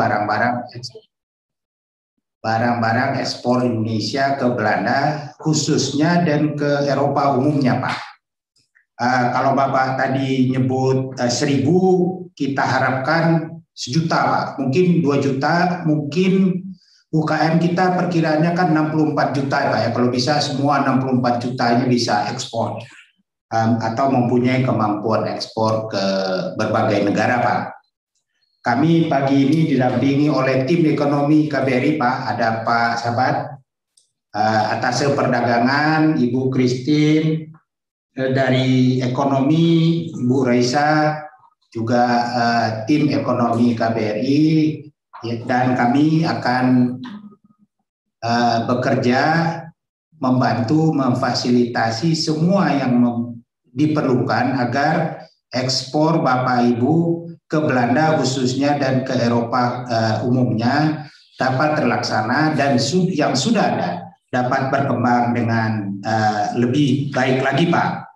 barang-barang ekspor Indonesia ke Belanda khususnya dan ke Eropa umumnya, Pak. Kalau Bapak tadi nyebut 1.000, kita harapkan 1 juta, Pak. Mungkin 2 juta, mungkin UKM kita perkiraannya kan 64 juta, Pak, ya. Kalau bisa semua 64 juta ini bisa ekspor atau mempunyai kemampuan ekspor ke berbagai negara, Pak. Kami pagi ini didampingi oleh tim ekonomi KBRI, Pak. Ada Pak Sahabat, Atase Perdagangan, Ibu Christine, dari ekonomi Ibu Raisa, juga tim ekonomi KBRI, dan kami akan bekerja membantu memfasilitasi semua yang diperlukan agar ekspor Bapak Ibu ke Belanda khususnya dan ke Eropa umumnya dapat terlaksana dan yang sudah ada dapat berkembang dengan lebih baik lagi, Pak.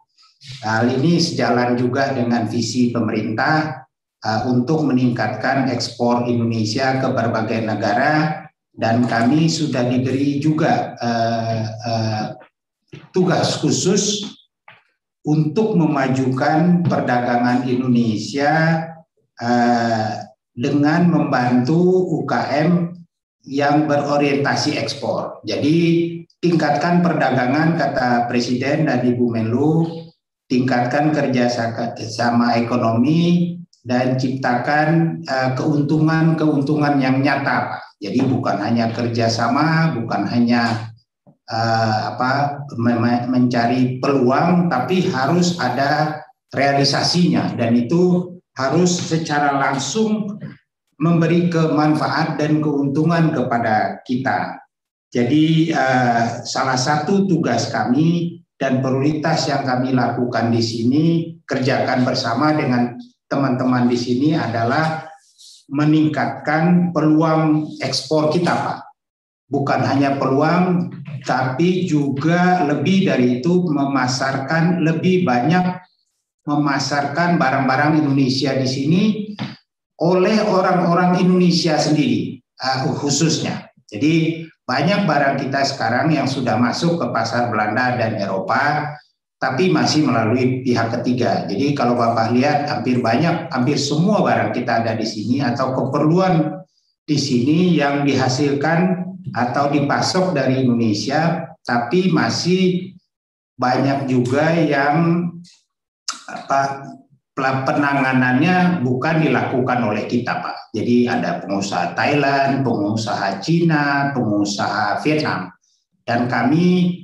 Hal ini sejalan juga dengan visi pemerintah untuk meningkatkan ekspor Indonesia ke berbagai negara, dan kami sudah diberi juga tugas khusus untuk memajukan perdagangan Indonesia dengan membantu UKM yang berorientasi ekspor. Jadi tingkatkan perdagangan, kata Presiden dan Ibu Menlu, tingkatkan kerjasama ekonomi dan ciptakan keuntungan yang nyata, Pak. Jadi bukan hanya kerjasama, bukan hanya mencari peluang, tapi harus ada realisasinya, dan itu harus secara langsung memberi kemanfaat dan keuntungan kepada kita. Jadi salah satu tugas kami dan prioritas yang kami lakukan di sini, kerjakan bersama dengan teman-teman di sini, adalah meningkatkan peluang ekspor kita, Pak. Bukan hanya peluang, tapi juga lebih dari itu, lebih banyak memasarkan barang-barang Indonesia di sini oleh orang-orang Indonesia sendiri, khususnya. Jadi banyak barang kita sekarang yang sudah masuk ke pasar Belanda dan Eropa, tapi masih melalui pihak ketiga. Jadi kalau Bapak lihat, hampir semua barang kita ada di sini atau keperluan di sini yang dihasilkan atau dipasok dari Indonesia, tapi masih banyak juga yang penanganannya bukan dilakukan oleh kita, Pak. Jadi ada pengusaha Thailand, pengusaha Cina, pengusaha Vietnam, dan kami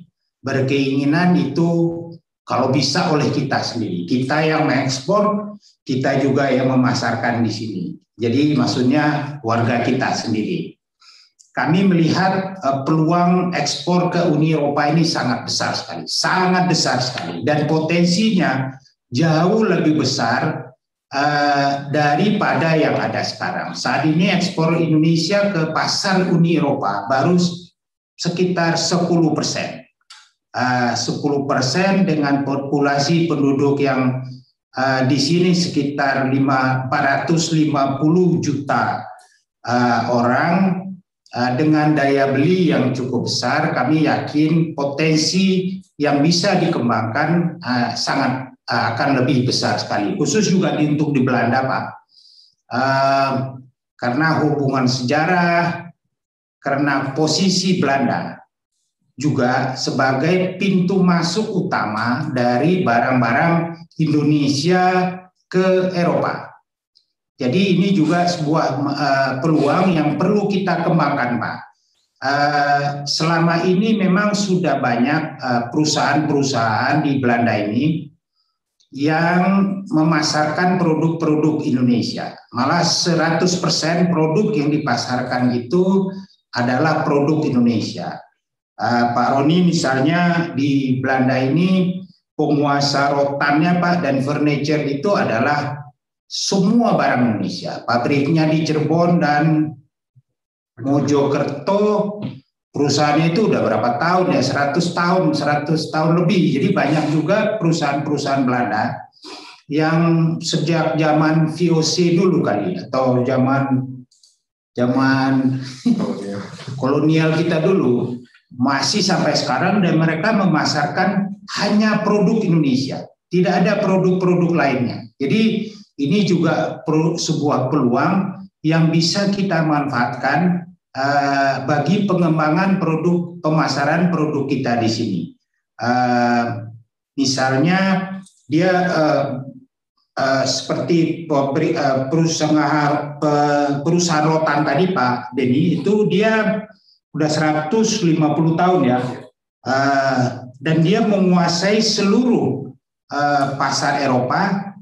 berkeinginan itu kalau bisa oleh kita sendiri. Kita yang mengekspor, kita juga yang memasarkan di sini. Jadi maksudnya warga kita sendiri. Kami melihat peluang ekspor ke Uni Eropa ini sangat besar sekali, dan potensinya jauh lebih besar daripada yang ada sekarang. Saat ini ekspor Indonesia ke pasar Uni Eropa baru sekitar 10%. 10% dengan populasi penduduk yang di sini sekitar 450 juta orang, dengan daya beli yang cukup besar. Kami yakin potensi yang bisa dikembangkan sangat akan lebih besar sekali, khusus juga untuk di Belanda, Pak, karena hubungan sejarah, karena posisi Belanda juga sebagai pintu masuk utama dari barang-barang Indonesia ke Eropa. Jadi ini juga sebuah peluang yang perlu kita kembangkan, Pak. Selama ini memang sudah banyak perusahaan-perusahaan di Belanda ini yang memasarkan produk-produk Indonesia. Malah 100% produk yang dipasarkan itu adalah produk Indonesia. Pak Roni misalnya di Belanda ini penguasa rotannya, Pak, dan furniture itu adalah semua barang Indonesia. Pabriknya di Cirebon dan Mojokerto, perusahaannya itu udah berapa tahun ya, 100 tahun lebih. Jadi banyak juga perusahaan-perusahaan Belanda yang sejak zaman VOC dulu kali, atau zaman zaman kolonial kita dulu, masih sampai sekarang, dan mereka memasarkan hanya produk Indonesia, tidak ada produk-produk lainnya. Jadi ini juga sebuah peluang yang bisa kita manfaatkan bagi pengembangan produk, pemasaran produk kita di sini. Misalnya dia seperti perusahaan rotan tadi Pak Denny, itu dia udah 150 tahun ya, dan dia menguasai seluruh pasar Eropa,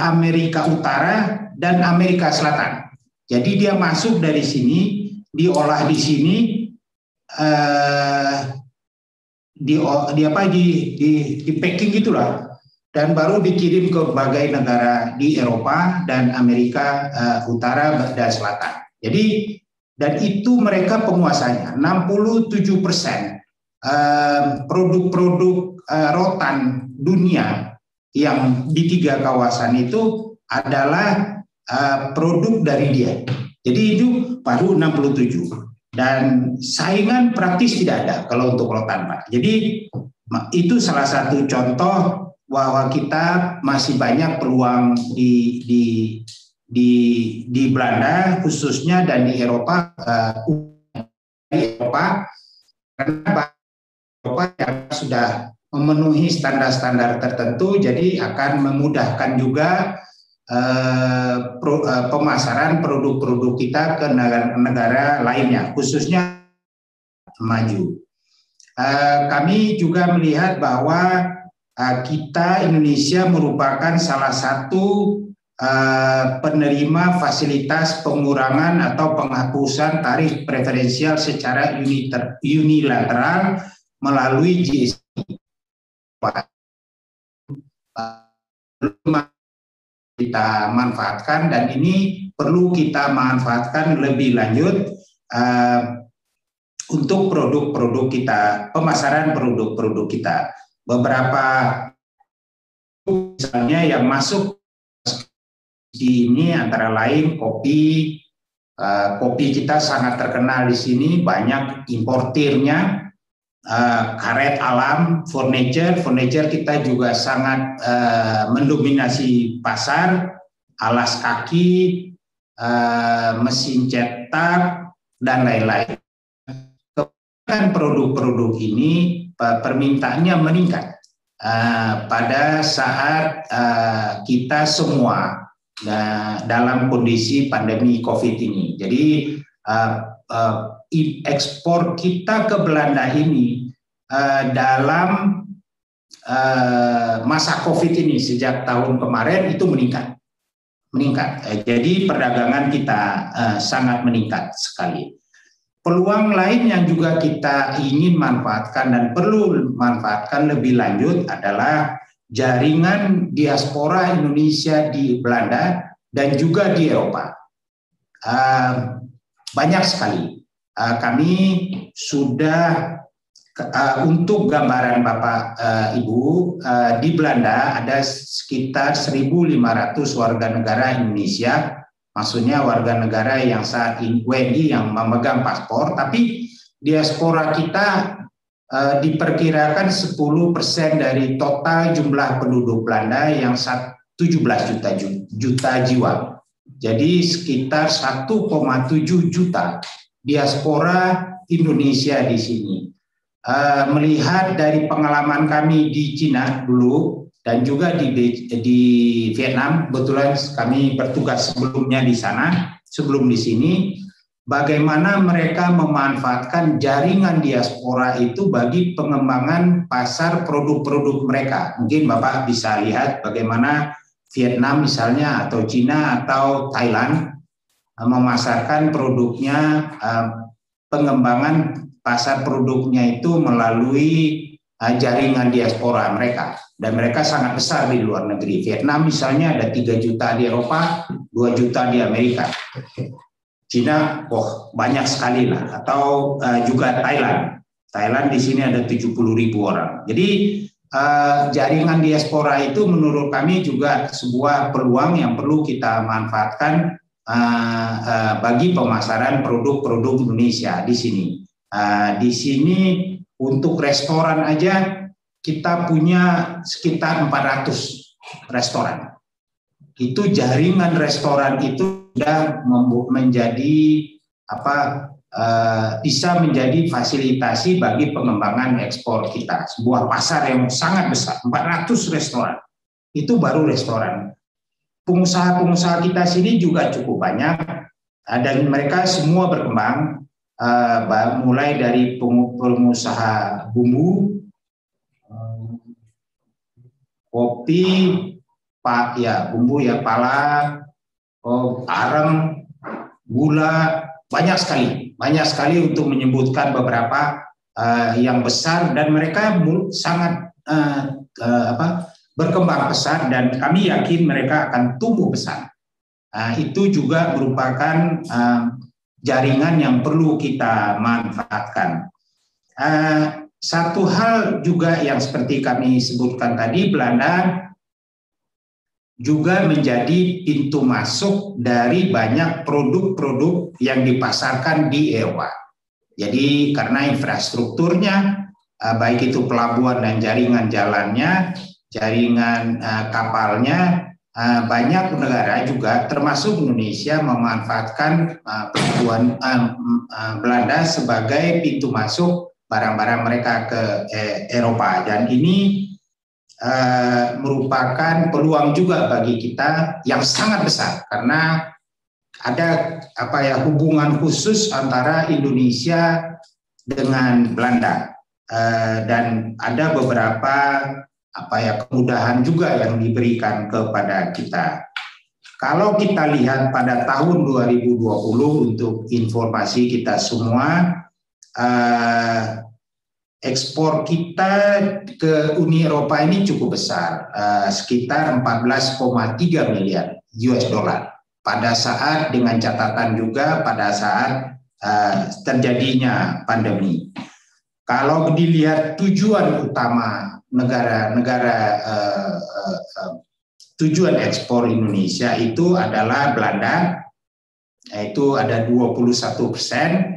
Amerika Utara dan Amerika Selatan. Jadi dia masuk dari sini, diolah di sini, di packing gitulah, dan baru dikirim ke berbagai negara di Eropa dan Amerika Utara dan Selatan. Jadi, dan itu mereka penguasanya. 67% produk-produk rotan dunia yang di 3 kawasan itu adalah produk dari dia. Jadi itu baru 67. Dan saingan praktis tidak ada kalau untuk rotan, Pak. Jadi itu salah satu contoh bahwa kita masih banyak peluang di Belanda khususnya, dan di Eropa, karena Eropa yang sudah memenuhi standar-standar tertentu, jadi akan memudahkan juga pemasaran produk-produk kita ke negara-negara lainnya, khususnya maju. Kami juga melihat bahwa kita Indonesia merupakan salah satu penerima fasilitas pengurangan atau penghapusan tarif preferensial secara unilateral melalui GSP. Kita manfaatkan, dan ini perlu kita manfaatkan lebih lanjut untuk produk-produk kita, pemasaran produk-produk kita. Beberapa misalnya yang masuk di ini antara lain kopi. Kopi kita sangat terkenal di sini, banyak importirnya. Karet alam, furniture kita juga sangat mendominasi pasar, alas kaki, mesin cetak, dan lain-lain. Kemudian produk-produk ini permintaannya meningkat pada saat kita semua dalam kondisi pandemi COVID ini. Jadi ekspor kita ke Belanda ini dalam masa COVID ini sejak tahun kemarin itu meningkat. Jadi perdagangan kita sangat meningkat sekali. Peluang lain yang juga kita ingin manfaatkan dan perlu manfaatkan lebih lanjut adalah jaringan diaspora Indonesia di Belanda dan juga di Eropa. Banyak sekali. Kami sudah untuk gambaran Bapak Ibu, di Belanda ada sekitar 1.500 warga negara Indonesia, maksudnya warga negara yang saat ini WNI yang memegang paspor, tapi diaspora kita diperkirakan 10% dari total jumlah penduduk Belanda yang 17 juta jiwa. Jadi sekitar 1,7 juta diaspora Indonesia di sini. Melihat dari pengalaman kami di Cina dulu dan juga di Vietnam, kebetulan kami bertugas sebelumnya di sana, sebelum di sini, bagaimana mereka memanfaatkan jaringan diaspora itu bagi pengembangan pasar produk-produk mereka. Mungkin Bapak bisa lihat bagaimana Vietnam misalnya, atau Cina, atau Thailand memasarkan produknya, pengembangan pasar produknya itu melalui jaringan diaspora mereka, dan mereka sangat besar di luar negeri. Vietnam misalnya ada 3 juta di Eropa, 2 juta di Amerika. Cina, banyak sekali lah, atau juga Thailand di sini ada 70.000 orang. Jadi jaringan diaspora itu menurut kami juga sebuah peluang yang perlu kita manfaatkan bagi pemasaran produk-produk Indonesia di sini. Di sini untuk restoran aja kita punya sekitar 400 restoran. Itu jaringan restoran itu sudah menjadi bisa menjadi fasilitasi bagi pengembangan ekspor kita. Sebuah pasar yang sangat besar, 400 restoran. Itu baru restoran. Pengusaha-pengusaha kita sini juga cukup banyak, dan mereka semua berkembang, mulai dari pengusaha bumbu, kopi, bumbu ya, pala, areng, gula, banyak sekali untuk menyebutkan beberapa yang besar, dan mereka sangat berkembang pesat, dan kami yakin mereka akan tumbuh besar. Itu juga merupakan jaringan yang perlu kita manfaatkan. Satu hal juga yang seperti kami sebutkan tadi, Belanda juga menjadi pintu masuk dari banyak produk-produk yang dipasarkan di Eropa. Jadi karena infrastrukturnya, baik itu pelabuhan dan jaringan jalannya, jaringan kapalnya, banyak negara juga termasuk Indonesia memanfaatkan pelabuhan Belanda sebagai pintu masuk barang-barang mereka ke Eropa, dan ini merupakan peluang juga bagi kita yang sangat besar, karena ada hubungan khusus antara Indonesia dengan Belanda, dan ada beberapa kemudahan juga yang diberikan kepada kita. Kalau kita lihat pada tahun 2020, untuk informasi kita semua, ekspor kita ke Uni Eropa ini cukup besar, sekitar 14,3 miliar US dollar pada saat, dengan catatan juga pada saat terjadinya pandemi. Kalau dilihat tujuan utama tujuan ekspor Indonesia itu adalah Belanda, yaitu ada 21%,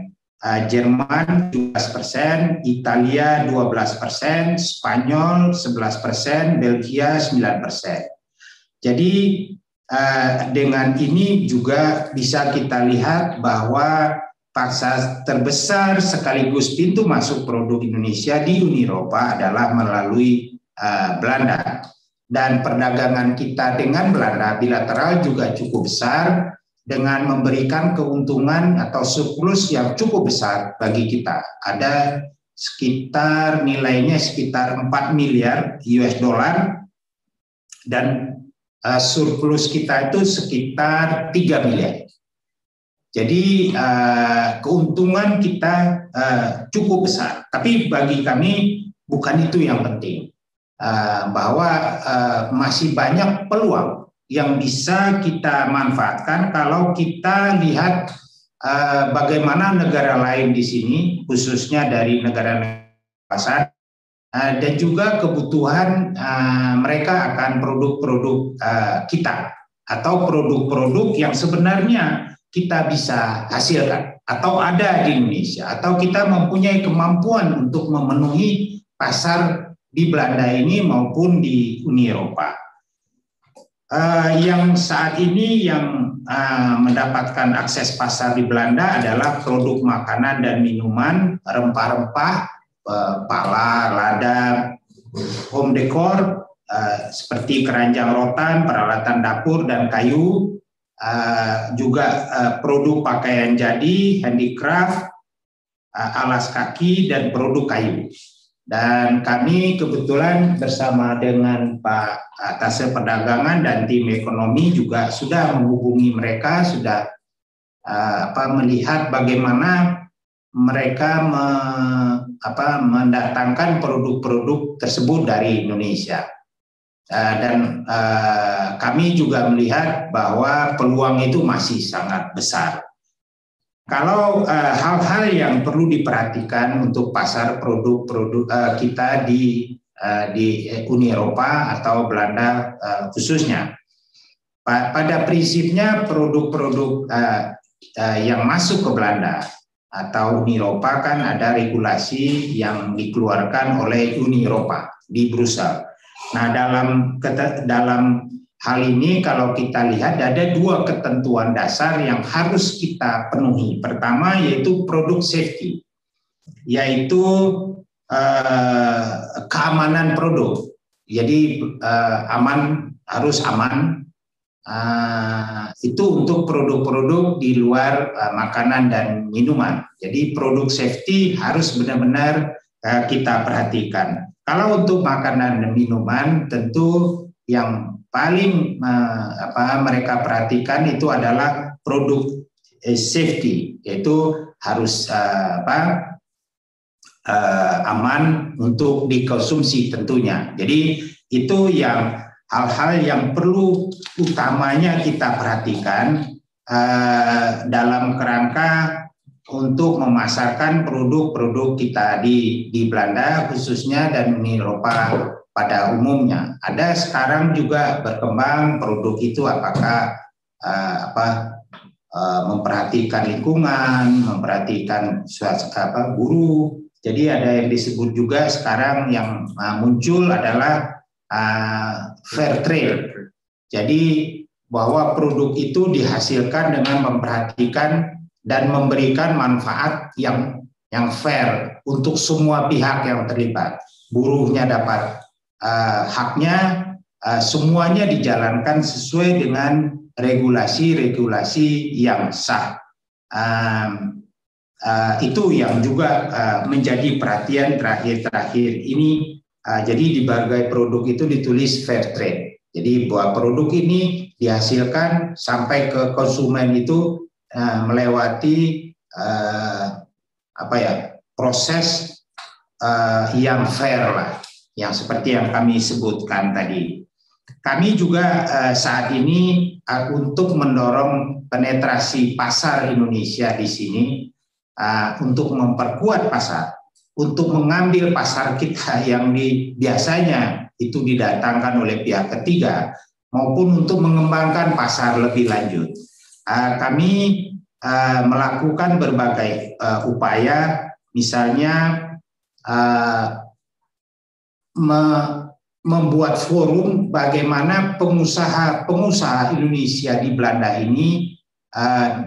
Jerman 17%, Italia 12%, Spanyol 11%, Belgia 9%. Jadi dengan ini juga bisa kita lihat bahwa pasar terbesar sekaligus pintu masuk produk Indonesia di Uni Eropa adalah melalui Belanda. Dan perdagangan kita dengan Belanda bilateral juga cukup besar, dengan memberikan keuntungan atau surplus yang cukup besar bagi kita. Ada nilainya sekitar 4 miliar US dollar, dan surplus kita itu sekitar 3 miliar. Jadi keuntungan kita cukup besar. Tapi bagi kami bukan itu yang penting, bahwa masih banyak peluang yang bisa kita manfaatkan kalau kita lihat bagaimana negara lain di sini, khususnya dari negara-negara pasar, dan juga kebutuhan mereka akan produk-produk kita, atau produk-produk yang sebenarnya kita bisa hasilkan atau ada di Indonesia, atau kita mempunyai kemampuan untuk memenuhi pasar di Belanda ini maupun di Uni Eropa. Yang saat ini yang mendapatkan akses pasar di Belanda adalah produk makanan dan minuman, rempah-rempah, pala, lada, home decor, seperti keranjang rotan, peralatan dapur dan kayu, juga produk pakaian jadi, handicraft, alas kaki, dan produk kayu. Dan kami kebetulan bersama dengan Pak Atase Perdagangan dan tim ekonomi juga sudah menghubungi mereka, sudah melihat bagaimana mereka mendatangkan produk-produk tersebut dari Indonesia. Dan kami juga melihat bahwa peluang itu masih sangat besar. Kalau hal-hal yang perlu diperhatikan untuk pasar produk-produk kita di Uni Eropa atau Belanda khususnya, Pada prinsipnya produk-produk yang masuk ke Belanda atau Uni Eropa kan ada regulasi yang dikeluarkan oleh Uni Eropa di Brussel. Nah, dalam hal ini kalau kita lihat ada dua ketentuan dasar yang harus kita penuhi. Pertama yaitu produk safety, yaitu keamanan produk. Jadi harus aman. Itu untuk produk-produk di luar makanan dan minuman. Jadi produk safety harus benar-benar kita perhatikan. Kalau untuk makanan dan minuman, tentu yang paling mereka perhatikan itu adalah produk safety, yaitu harus aman untuk dikonsumsi tentunya. Jadi itu yang hal-hal yang perlu utamanya kita perhatikan dalam kerangka untuk memasarkan produk-produk kita di Belanda khususnya dan Uni Eropa pada umumnya. Ada sekarang juga berkembang produk itu apakah memperhatikan lingkungan, memperhatikan buruh. Jadi ada yang disebut juga sekarang yang muncul adalah fair trade. Jadi bahwa produk itu dihasilkan dengan memperhatikan dan memberikan manfaat yang fair untuk semua pihak yang terlibat. Buruhnya dapat haknya, semuanya dijalankan sesuai dengan regulasi-regulasi yang sah. Itu yang juga menjadi perhatian terakhir ini. Jadi di berbagai produk itu ditulis fair trade. Jadi bahwa produk ini dihasilkan sampai ke konsumen itu melewati proses yang fair lah, yang seperti yang kami sebutkan tadi. Kami juga saat ini untuk mendorong penetrasi pasar Indonesia di sini, untuk memperkuat pasar, untuk mengambil pasar kita yang biasanya itu didatangkan oleh pihak ketiga, maupun untuk mengembangkan pasar lebih lanjut. Kami melakukan berbagai upaya, misalnya membuat forum bagaimana pengusaha Indonesia di Belanda ini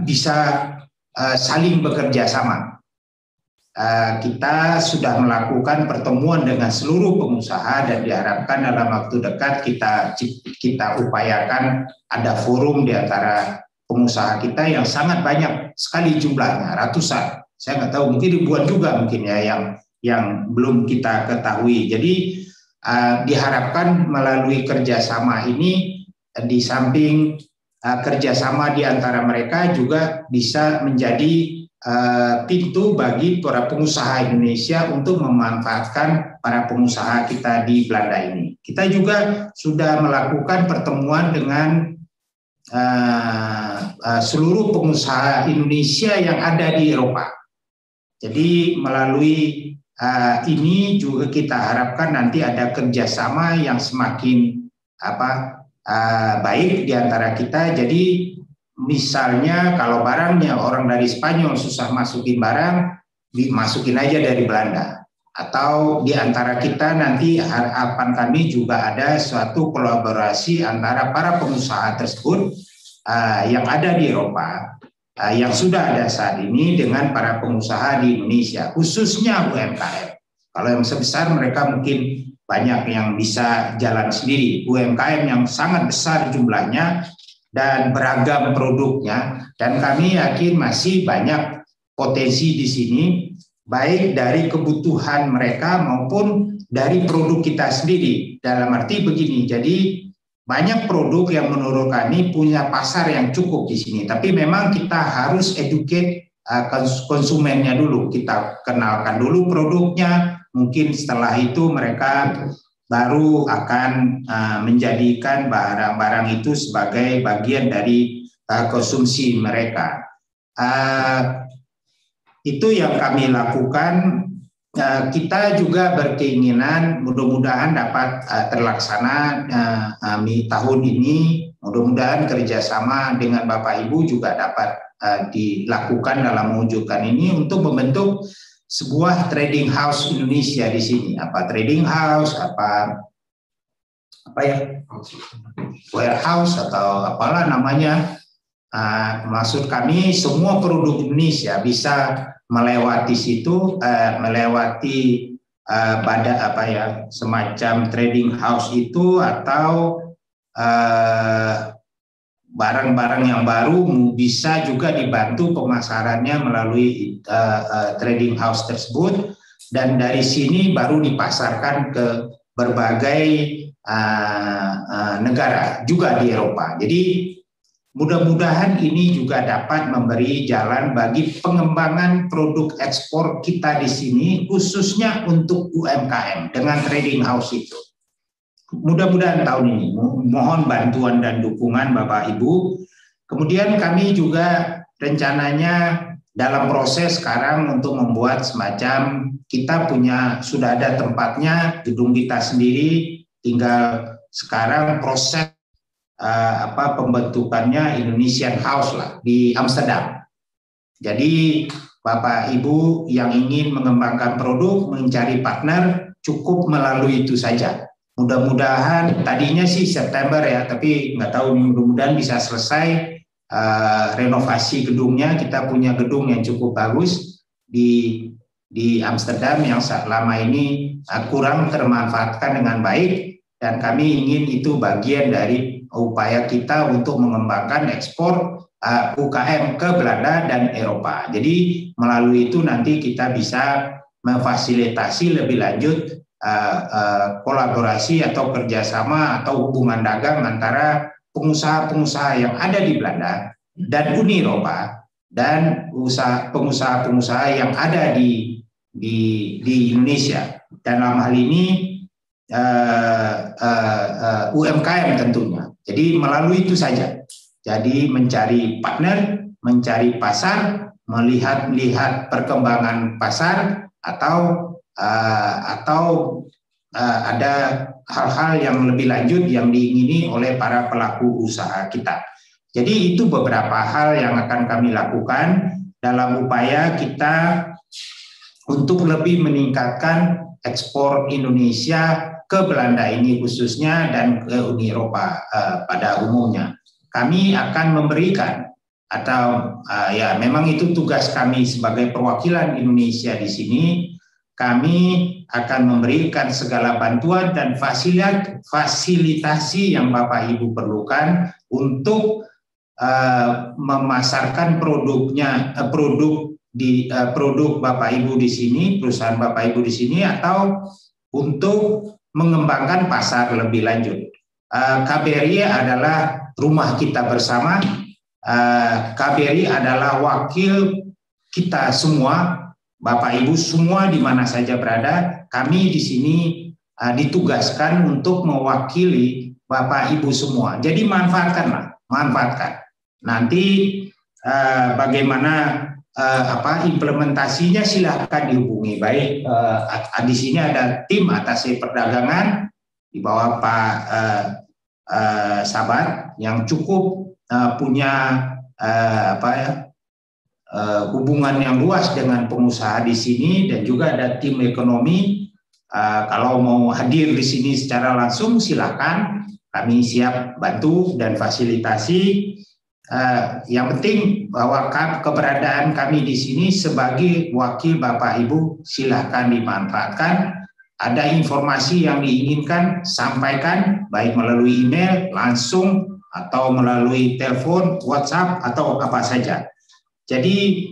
bisa saling bekerja sama. Kita sudah melakukan pertemuan dengan seluruh pengusaha dan diharapkan dalam waktu dekat kita upayakan ada forum di antara pengusaha kita yang sangat banyak sekali jumlahnya, ratusan. Saya nggak tahu, mungkin ribuan juga mungkin ya yang belum kita ketahui. Jadi diharapkan melalui kerjasama ini, di samping kerjasama di antara mereka juga bisa menjadi pintu bagi para pengusaha Indonesia untuk memanfaatkan para pengusaha kita di Belanda ini. Kita juga sudah melakukan pertemuan dengan seluruh pengusaha Indonesia yang ada di Eropa. Jadi melalui ini juga kita harapkan nanti ada kerjasama yang semakin baik di antara kita. Jadi misalnya kalau barangnya orang dari Spanyol susah masukin barang, dimasukin aja dari Belanda. Atau di antara kita nanti harapan kami juga ada suatu kolaborasi antara para pengusaha tersebut yang ada di Eropa, yang sudah ada saat ini dengan para pengusaha di Indonesia, khususnya UMKM. Kalau yang sebesar mereka mungkin banyak yang bisa jalan sendiri. UMKM yang sangat besar jumlahnya dan beragam produknya, dan kami yakin masih banyak potensi di sini, baik dari kebutuhan mereka maupun dari produk kita sendiri. Dalam arti begini, jadi banyak produk yang menurut kami punya pasar yang cukup di sini, tapi memang kita harus educate konsumennya dulu, kita kenalkan dulu produknya, mungkin setelah itu mereka baru akan menjadikan barang-barang itu sebagai bagian dari konsumsi mereka. Itu yang kami lakukan. Kita juga berkeinginan mudah-mudahan dapat terlaksana tahun ini Mudah-mudahan kerjasama dengan Bapak Ibu juga dapat dilakukan dalam mewujudkan ini untuk membentuk sebuah trading house Indonesia di sini. Apa trading house, apa ya, warehouse atau apalah namanya. Maksud kami semua produk Indonesia bisa melewati situ, melewati pada apa ya, semacam trading house itu, atau barang-barang yang baru bisa juga dibantu pemasarannya melalui trading house tersebut, dan dari sini baru dipasarkan ke berbagai negara juga di Eropa. Jadi mudah-mudahan ini juga dapat memberi jalan bagi pengembangan produk ekspor kita di sini, khususnya untuk UMKM dengan trading house itu. Mudah-mudahan tahun ini, mohon bantuan dan dukungan Bapak Ibu. Kemudian kami juga rencananya dalam proses sekarang untuk membuat semacam, kita sudah ada tempatnya, gedung kita sendiri, tinggal sekarang proses pembentukannya Indonesian House lah di Amsterdam. Jadi Bapak Ibu yang ingin mengembangkan produk, mencari partner, cukup melalui itu saja. Mudah-mudahan tadinya sih September ya, tapi nggak tahu, mudah-mudahan bisa selesai renovasi gedungnya. Kita punya gedung yang cukup bagus di Amsterdam yang selama ini kurang termanfaatkan dengan baik, dan kami ingin itu bagian dari upaya kita untuk mengembangkan ekspor UKM ke Belanda dan Eropa. Jadi melalui itu nanti kita bisa memfasilitasi lebih lanjut kolaborasi atau kerjasama atau hubungan dagang antara pengusaha-pengusaha yang ada di Belanda dan Uni Eropa dan pengusaha-pengusaha yang ada di Indonesia. Dan dalam hal ini UMKM tentunya. Jadi melalui itu saja. Jadi mencari partner, mencari pasar, melihat perkembangan pasar, atau ada hal-hal yang lebih lanjut yang diingini oleh para pelaku usaha kita. Jadi itu beberapa hal yang akan kami lakukan dalam upaya kita untuk lebih meningkatkan ekspor Indonesia ke Belanda ini khususnya, dan ke Uni Eropa pada umumnya. Kami akan memberikan, atau ya memang itu tugas kami sebagai perwakilan Indonesia di sini, kami akan memberikan segala bantuan dan fasilitasi yang Bapak Ibu perlukan untuk memasarkan produk Bapak Ibu di sini, perusahaan Bapak Ibu di sini, atau untuk mengembangkan pasar lebih lanjut. KBRI adalah rumah kita bersama. KBRI adalah wakil kita semua, Bapak Ibu semua di mana saja berada. Kami di sini ditugaskan untuk mewakili Bapak Ibu semua. Jadi manfaatkanlah, manfaatkan. Nanti bagaimana implementasinya silakan dihubungi. Baik, di sini ada tim atase perdagangan di bawah Pak Sabat yang cukup punya hubungan yang luas dengan pengusaha di sini, dan juga ada tim ekonomi. Kalau mau hadir di sini secara langsung silakan, kami siap bantu dan fasilitasi. Yang penting bahwa keberadaan kami di sini sebagai wakil Bapak Ibu silahkan dimanfaatkan. Ada informasi yang diinginkan, sampaikan, baik melalui email langsung atau melalui telepon, WhatsApp, atau apa saja. Jadi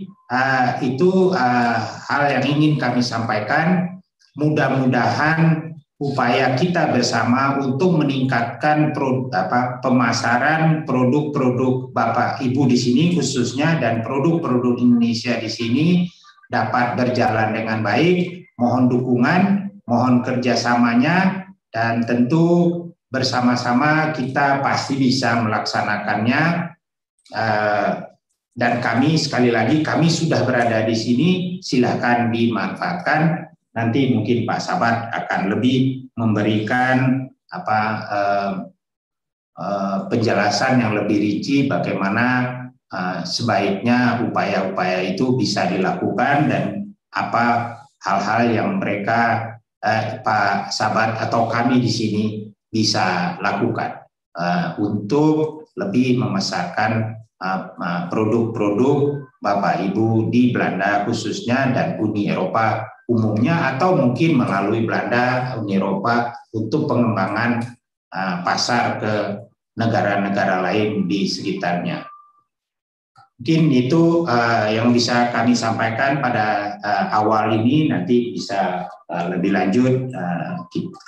itu hal yang ingin kami sampaikan. Mudah-mudahan upaya kita bersama untuk meningkatkan pemasaran produk-produk Bapak Ibu di sini khususnya, dan produk-produk Indonesia di sini dapat berjalan dengan baik. Mohon dukungan, mohon kerjasamanya, dan tentu bersama-sama kita pasti bisa melaksanakannya. Dan kami sekali lagi, kami sudah berada di sini, silakan dimanfaatkan. Nanti mungkin Pak Sabat akan lebih memberikan penjelasan yang lebih rinci bagaimana sebaiknya upaya-upaya itu bisa dilakukan dan apa hal-hal yang mereka Pak Sabat atau kami di sini bisa lakukan untuk lebih memasarkan produk-produk Bapak Ibu di Belanda khususnya dan Uni Eropa umumnya atau mungkin melalui Belanda, Uni Eropa untuk pengembangan pasar ke negara-negara lain di sekitarnya. Mungkin itu yang bisa kami sampaikan pada awal ini. Nanti bisa lebih lanjut.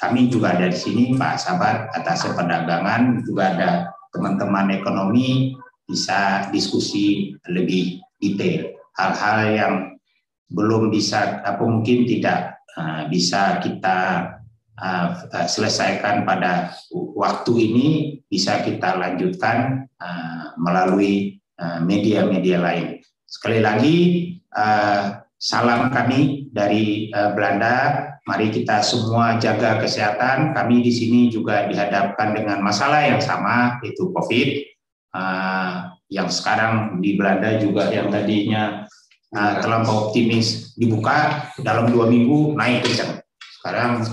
Kami juga ada di sini, Pak Sabat, atas perdagangan, juga ada teman-teman ekonomi, bisa diskusi lebih detail. Hal-hal yang belum bisa, mungkin tidak bisa kita selesaikan pada waktu ini, bisa kita lanjutkan melalui media-media lain. Sekali lagi, salam kami dari Belanda. Mari kita semua jaga kesehatan. Kami di sini juga dihadapkan dengan masalah yang sama, yaitu COVID. Yang sekarang di Belanda juga yang tadinya terlampau optimis dibuka, dalam 2 minggu naik kencang. Sekarang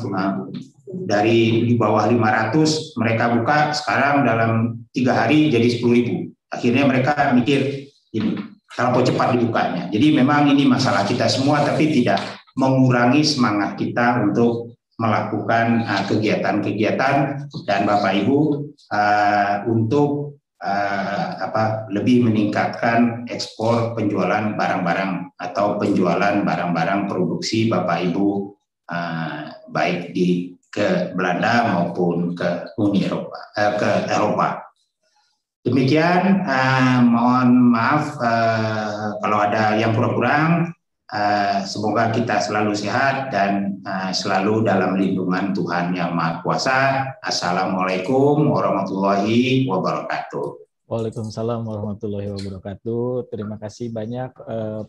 dari di bawah 500 mereka buka, sekarang dalam 3 hari jadi 10.000. Akhirnya mereka mikir ini terlalu cepat dibukanya. Jadi memang ini masalah kita semua, tapi tidak mengurangi semangat kita untuk melakukan kegiatan-kegiatan dan Bapak Ibu untuk lebih meningkatkan ekspor penjualan barang-barang atau penjualan barang-barang produksi Bapak Ibu baik ke Belanda maupun ke Uni Eropa, ke Eropa. Demikian, mohon maaf kalau ada yang kurang-kurang. Semoga kita selalu sehat dan selalu dalam lindungan Tuhan Yang Maha Kuasa. Assalamualaikum warahmatullahi wabarakatuh. Waalaikumsalam warahmatullahi wabarakatuh. Terima kasih banyak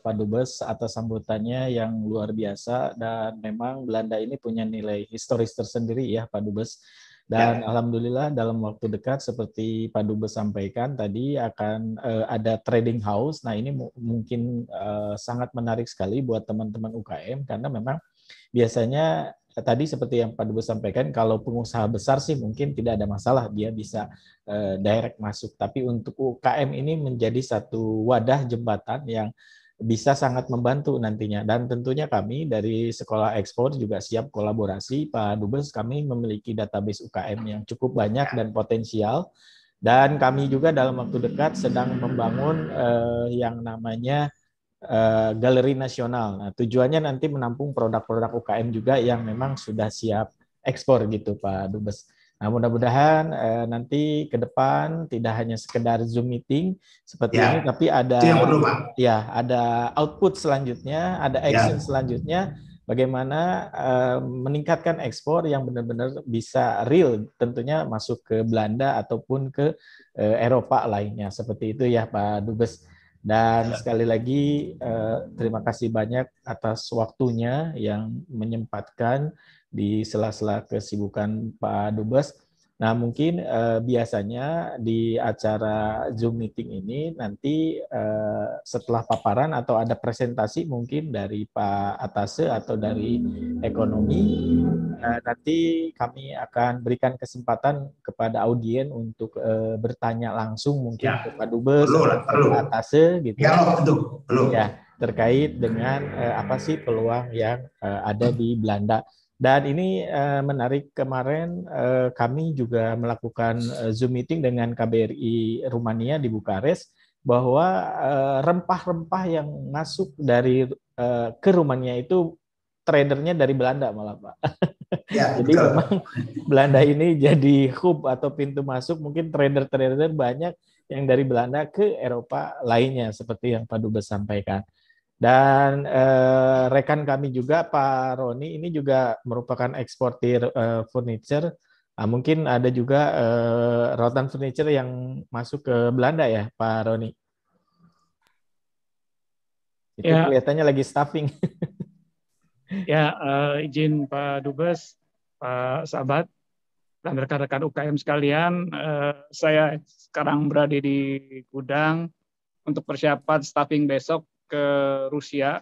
Pak Dubes atas sambutannya yang luar biasa, dan memang Belanda ini punya nilai historis tersendiri ya Pak Dubes. Dan alhamdulillah dalam waktu dekat seperti Pak Dubes sampaikan tadi akan ada trading house. Nah ini mungkin sangat menarik sekali buat teman-teman UKM, karena memang biasanya tadi seperti yang Pak Dubes sampaikan, kalau pengusaha besar sih mungkin tidak ada masalah, dia bisa direct masuk. Tapi untuk UKM ini menjadi satu wadah jembatan yang bisa sangat membantu nantinya. Dan tentunya kami dari Sekolah Ekspor juga siap kolaborasi. Pak Dubes, kami memiliki database UKM yang cukup banyak dan potensial. Dan kami juga dalam waktu dekat sedang membangun yang namanya galeri nasional. Nah, tujuannya nanti menampung produk-produk UKM juga yang memang sudah siap ekspor gitu Pak Dubes. Nah, mudah-mudahan nanti ke depan tidak hanya sekedar Zoom meeting seperti ini, tapi ada ada output selanjutnya, ada action selanjutnya, bagaimana meningkatkan ekspor yang benar-benar bisa real, tentunya masuk ke Belanda ataupun ke Eropa lainnya. Seperti itu ya Pak Dubes. Dan sekali lagi terima kasih banyak atas waktunya yang menyempatkan di sela-sela kesibukan Pak Dubes. Nah mungkin biasanya di acara Zoom meeting ini nanti setelah paparan atau ada presentasi mungkin dari Pak Atase atau dari ekonomi, nanti kami akan berikan kesempatan kepada audien untuk bertanya langsung mungkin ke Pak Dubes atau ke Pak Atase gitu. Ya, terkait dengan apa sih peluang yang ada di Belanda. Dan ini menarik, kemarin kami juga melakukan Zoom meeting dengan KBRI Rumania di Bukares, bahwa rempah-rempah yang masuk dari ke Rumania itu tradernya dari Belanda malah Pak. Ya, jadi betul. Memang Belanda ini jadi hub atau pintu masuk, mungkin trader-trader banyak yang dari Belanda ke Eropa lainnya seperti yang Pak Dubes sampaikan. Dan rekan kami juga Pak Roni ini juga merupakan eksportir furniture. Nah, mungkin ada juga Rotan Furniture yang masuk ke Belanda ya Pak Roni. Itu ya, kelihatannya lagi staffing. Ya, izin Pak Dubes, Pak Sabat, dan rekan-rekan UKM sekalian, saya sekarang berada di gudang untuk persiapan staffing besok ke Rusia.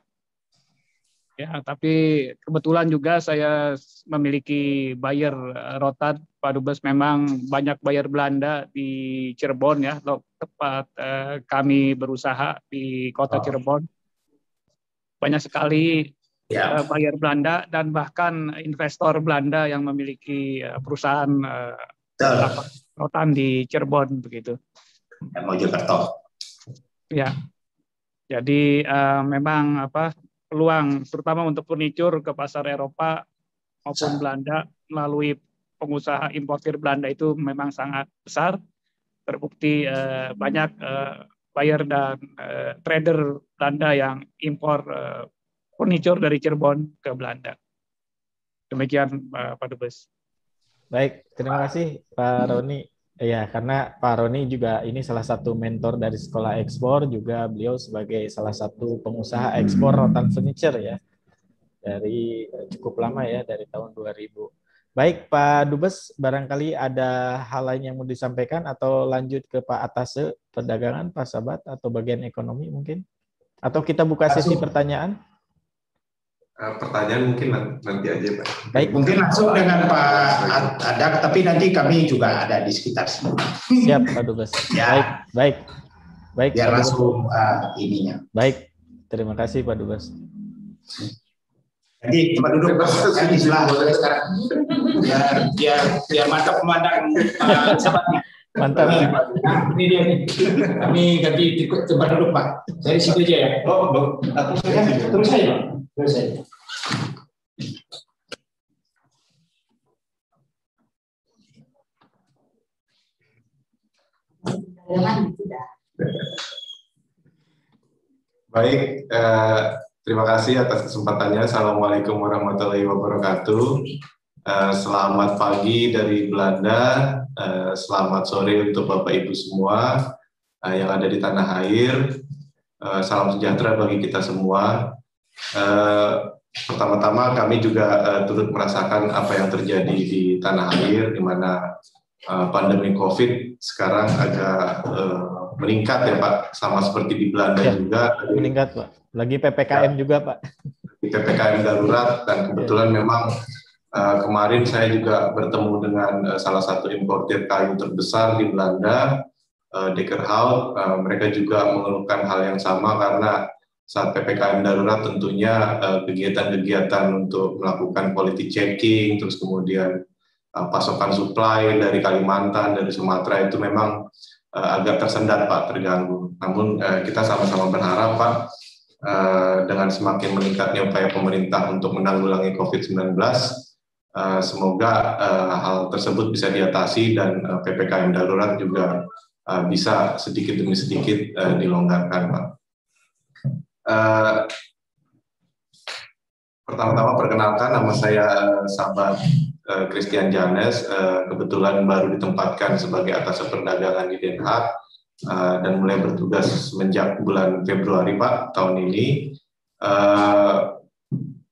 Ya, tapi kebetulan juga saya memiliki buyer rotan, Pak Dubes. Memang banyak buyer Belanda di Cirebon ya, tempat kami berusaha di kota Cirebon. Banyak sekali buyer Belanda dan bahkan investor Belanda yang memiliki perusahaan rotan di Cirebon begitu. Mojokerto. Ya, jadi memang peluang terutama untuk furniture ke pasar Eropa maupun Belanda melalui pengusaha importir Belanda itu memang sangat besar. Terbukti banyak buyer dan trader Belanda yang impor furniture dari Cirebon ke Belanda. Demikian Pak Dubes. Baik, terima kasih Pak Roni. Ya, karena Pak Roni juga ini salah satu mentor dari Sekolah Ekspor, juga beliau sebagai salah satu pengusaha ekspor rotan furniture ya. Dari cukup lama ya, dari tahun 2000. Baik, Pak Dubes, barangkali ada hal lain yang mau disampaikan atau lanjut ke Pak Atase perdagangan, Pak Sabat, atau bagian ekonomi mungkin? Atau kita buka sesi pertanyaan? Pertanyaan mungkin nanti aja, Pak. Baik, mungkin langsung dengan Pak Adak, tapi nanti kami juga ada di sekitar sini. Siap, Pak Dubes. Ya. Baik. Biar langsung ininya. Baik, terima kasih Pak Dubes. Jadi tempat duduk saya di sebelah sekarang. Biar mantap memandang sahabatnya. Mantap. Nah, ini dia nih. Kami ganti tempat duduk, Pak. Saya di situ aja ya. Oh, aku terus saja, Pak. Terus saja. Baik, terima kasih atas kesempatannya. Assalamualaikum warahmatullahi wabarakatuh. Selamat pagi dari Belanda. Selamat sore untuk Bapak Ibu semua yang ada di tanah air. Salam sejahtera bagi kita semua. Pertama-tama kami juga turut merasakan apa yang terjadi di tanah air, di mana pandemi COVID sekarang agak meningkat ya Pak, sama seperti di Belanda ya, juga. Meningkat Pak, lagi PPKM juga Pak. Di PPKM darurat, dan kebetulan memang kemarin saya juga bertemu dengan salah satu importir kayu terbesar di Belanda, Dekkerhout. Mereka juga mengeluhkan hal yang sama karena saat PPKM darurat tentunya kegiatan-kegiatan untuk melakukan quality checking, terus kemudian pasokan supply dari Kalimantan, dari Sumatera itu memang agak tersendat Pak, terganggu. Namun kita sama-sama berharap Pak, dengan semakin meningkatnya upaya pemerintah untuk menanggulangi COVID-19, semoga hal tersebut bisa diatasi dan PPKM darurat juga bisa sedikit demi sedikit dilonggarkan Pak. Pertama-tama perkenalkan, nama saya Sabat Christian Janes, kebetulan baru ditempatkan sebagai atas perdagangan di Den Haag dan mulai bertugas semenjak bulan Februari Pak tahun ini.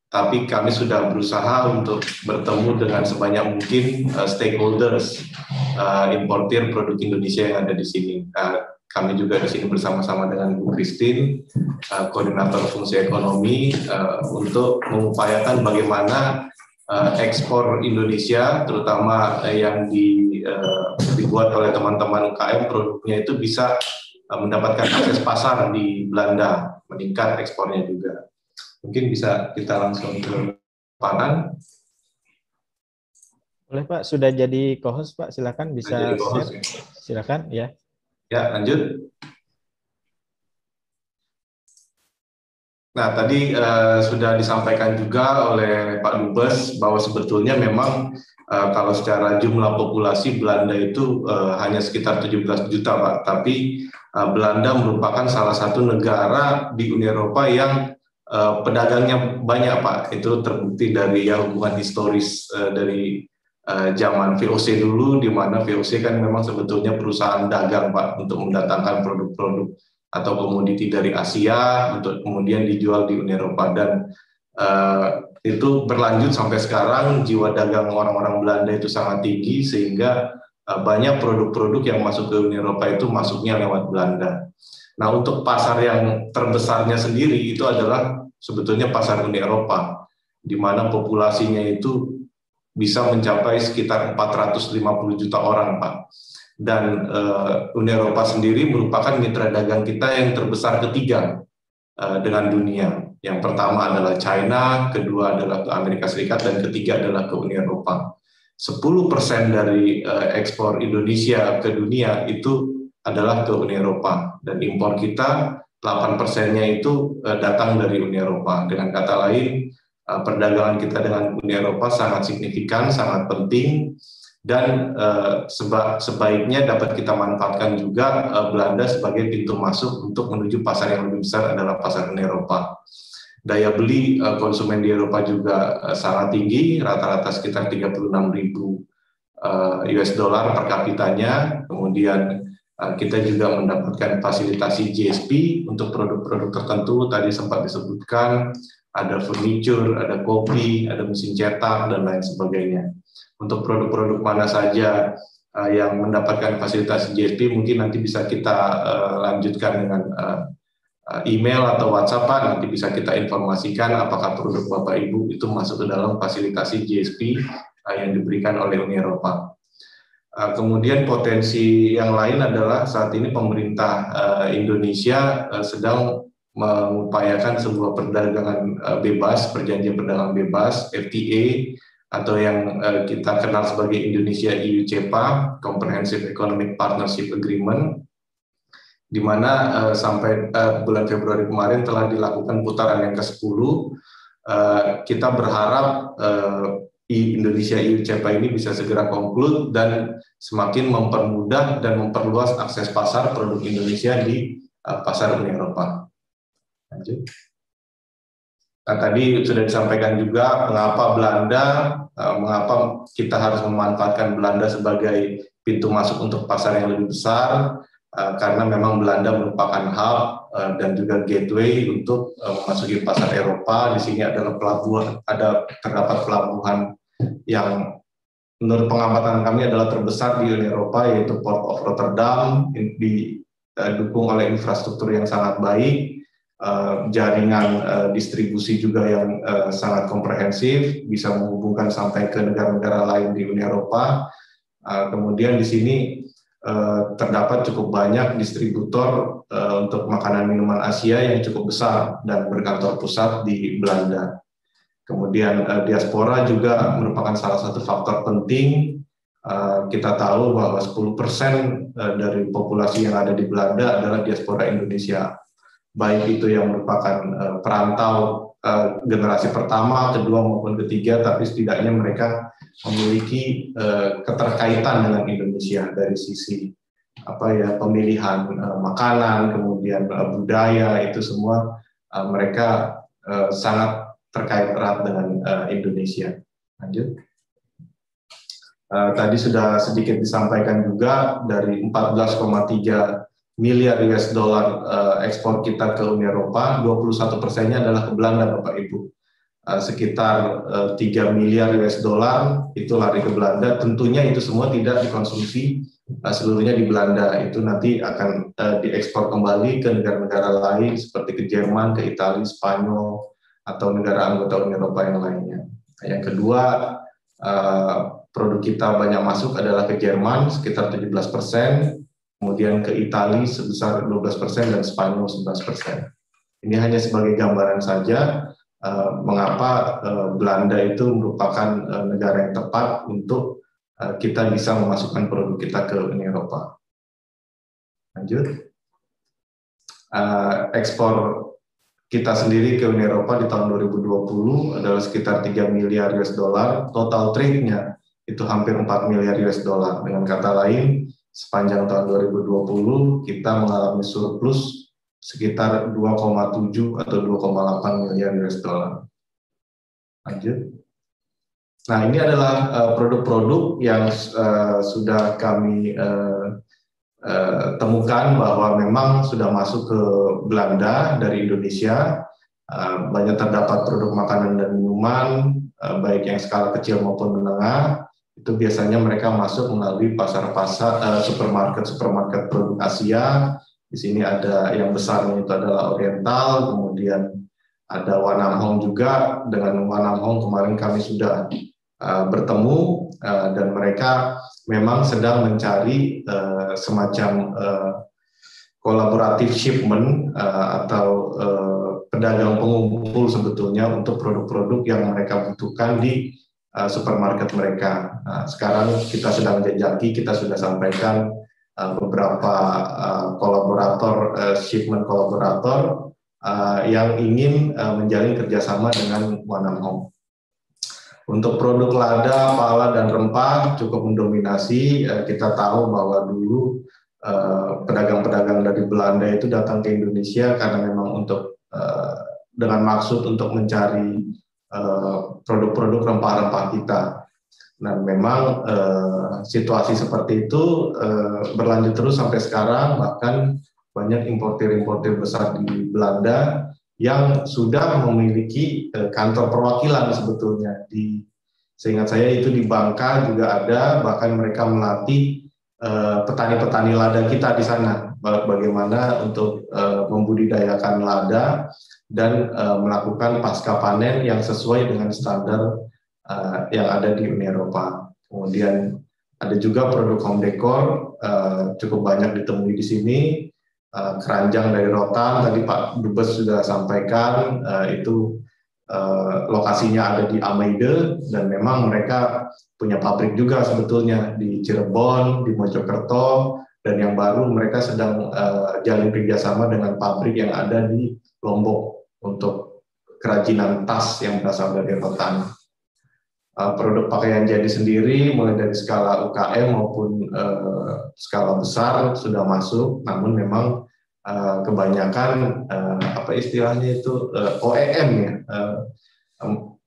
Tapi kami sudah berusaha untuk bertemu dengan sebanyak mungkin stakeholders importir produk Indonesia yang ada di sini. Kami juga di sini bersama-sama dengan Bu Christine, koordinator fungsi ekonomi, untuk mengupayakan bagaimana ekspor Indonesia, terutama yang dibuat oleh teman-teman UKM, produknya itu bisa mendapatkan akses pasar di Belanda, meningkat ekspornya juga. Mungkin bisa kita langsung ke panan. Boleh Pak, sudah jadi co-host Pak, silakan bisa share. Ya. Silakan ya. Ya, lanjut. Nah, tadi sudah disampaikan juga oleh Pak Dubes bahwa sebetulnya memang kalau secara jumlah populasi Belanda itu hanya sekitar 17 juta Pak, tapi Belanda merupakan salah satu negara di Uni Eropa yang pedagangnya banyak Pak. Itu terbukti dari hubungan historis dari zaman VOC dulu, di mana VOC kan memang sebetulnya perusahaan dagang Pak, untuk mendatangkan produk-produk atau komoditi dari Asia untuk kemudian dijual di Uni Eropa. Dan itu berlanjut sampai sekarang. Jiwa dagang orang-orang Belanda itu sangat tinggi sehingga banyak produk-produk yang masuk ke Uni Eropa itu masuknya lewat Belanda. Nah, untuk pasar yang terbesarnya sendiri itu adalah sebetulnya pasar Uni Eropa, di mana populasinya itu bisa mencapai sekitar 450 juta orang, Pak. Dan Uni Eropa sendiri merupakan mitra dagang kita yang terbesar ketiga dengan dunia. Yang pertama adalah China, kedua adalah ke Amerika Serikat, dan ketiga adalah ke Uni Eropa. 10% dari ekspor Indonesia ke dunia itu adalah ke Uni Eropa, dan impor kita 8%-nya itu datang dari Uni Eropa. Dengan kata lain, perdagangan kita dengan Uni Eropa sangat signifikan, sangat penting, dan sebaiknya dapat kita manfaatkan juga Belanda sebagai pintu masuk untuk menuju pasar yang lebih besar adalah pasar Uni Eropa. Daya beli konsumen di Eropa juga sangat tinggi, rata-rata sekitar 36.000 US dollar per kapitanya. Kemudian kita juga mendapatkan fasilitasi GSP untuk produk-produk tertentu, tadi sempat disebutkan, ada furniture, ada kopi, ada mesin cetak, dan lain sebagainya. Untuk produk-produk mana saja yang mendapatkan fasilitas GSP, mungkin nanti bisa kita lanjutkan dengan email atau WhatsApp, Pak. Nanti bisa kita informasikan apakah produk Bapak Ibu itu masuk ke dalam fasilitasi GSP yang diberikan oleh Uni Eropa. Kemudian potensi yang lain adalah saat ini pemerintah Indonesia sedang mengupayakan sebuah perdagangan bebas, perjanjian perdagangan bebas, FTA, atau yang kita kenal sebagai Indonesia EU CEPA, Comprehensive Economic Partnership Agreement, di mana sampai bulan Februari kemarin telah dilakukan putaran yang ke-10. Kita berharap Indonesia EU CEPA ini bisa segera conclude dan semakin mempermudah dan memperluas akses pasar produk Indonesia di pasar Uni Eropa. Lanjut. Nah, tadi sudah disampaikan juga mengapa kita harus memanfaatkan Belanda sebagai pintu masuk untuk pasar yang lebih besar, karena memang Belanda merupakan hub dan juga gateway untuk memasuki pasar Eropa. Di sini adalah terdapat pelabuhan yang menurut pengamatan kami adalah terbesar di Uni Eropa, yaitu Port of Rotterdam, didukung oleh infrastruktur yang sangat baik, jaringan distribusi juga yang sangat komprehensif, bisa menghubungkan sampai ke negara-negara lain di Uni Eropa. Kemudian di sini terdapat cukup banyak distributor untuk makanan minuman Asia yang cukup besar dan berkantor pusat di Belanda. Kemudian diaspora juga merupakan salah satu faktor penting. Kita tahu bahwa 10% dari populasi yang ada di Belanda adalah diaspora Indonesia, baik itu yang merupakan perantau generasi pertama, kedua maupun ketiga, tapi setidaknya mereka memiliki keterkaitan dengan Indonesia dari sisi pemilihan makanan, kemudian budaya, itu semua mereka sangat terkait erat dengan Indonesia. Lanjut. Tadi sudah sedikit disampaikan juga, dari 14,3 miliar US dollar ekspor kita ke Uni Eropa, 21%-nya adalah ke Belanda, Bapak Ibu. Sekitar 3 miliar US dollar itu lari ke Belanda. Tentunya itu semua tidak dikonsumsi seluruhnya di Belanda. Itu nanti akan diekspor kembali ke negara-negara lain seperti ke Jerman, ke Italia, Spanyol, atau negara anggota Uni Eropa yang lainnya. Yang kedua, produk kita banyak masuk adalah ke Jerman sekitar 17%, kemudian ke Italia sebesar 12% dan Spanyol 11%. Ini hanya sebagai gambaran saja mengapa Belanda itu merupakan negara yang tepat untuk kita bisa memasukkan produk kita ke Uni Eropa. Lanjut. Ekspor kita sendiri ke Uni Eropa di tahun 2020 adalah sekitar 3 miliar US dollar. Total trade-nya itu hampir 4 miliar US dollar. Dengan kata lain, sepanjang tahun 2020 kita mengalami surplus sekitar 2,7 atau 2,8 miliar US dollar. Lanjut. Nah, ini adalah produk-produk yang sudah kami temukan bahwa memang sudah masuk ke Belanda dari Indonesia. banyak terdapat produk makanan dan minuman, baik yang skala kecil maupun menengah. Itu biasanya mereka masuk melalui pasar-pasar, supermarket produk Asia. Di sini ada yang besarnya itu adalah Oriental, kemudian ada Wanamhong juga. Dengan Wanamhong kemarin kami sudah bertemu, dan mereka memang sedang mencari semacam kolaboratif shipment atau pedagang pengumpul sebetulnya untuk produk-produk yang mereka butuhkan di supermarket mereka. Sekarang kita sedang jajaki, kita sudah sampaikan beberapa shipment kolaborator yang ingin menjalin kerjasama dengan Wanamhong. Untuk produk lada, pala, dan rempah cukup mendominasi. Kita tahu bahwa dulu pedagang-pedagang dari Belanda itu datang ke Indonesia karena memang dengan maksud untuk mencari produk-produk rempah-rempah kita. Dan memang situasi seperti itu berlanjut terus sampai sekarang, bahkan banyak importir-importir besar di Belanda yang sudah memiliki kantor perwakilan sebetulnya. Seingat saya itu di Bangka juga ada, bahkan mereka melatih petani-petani lada kita di sana, bagaimana untuk membudidayakan lada dan melakukan pasca panen yang sesuai dengan standar yang ada di Uni Eropa. Kemudian ada juga produk home decor, cukup banyak ditemui di sini. Keranjang dari rotan, tadi Pak Dubes sudah sampaikan, itu lokasinya ada di Ameide, dan memang mereka punya pabrik juga sebetulnya di Cirebon, di Mojokerto, dan yang baru mereka sedang jalin kerjasama dengan pabrik yang ada di Lombok untuk kerajinan tas yang berasal dari rotan. Produk pakaian jadi sendiri mulai dari skala UKM maupun skala besar sudah masuk, namun memang kebanyakan apa istilahnya itu OEM ya,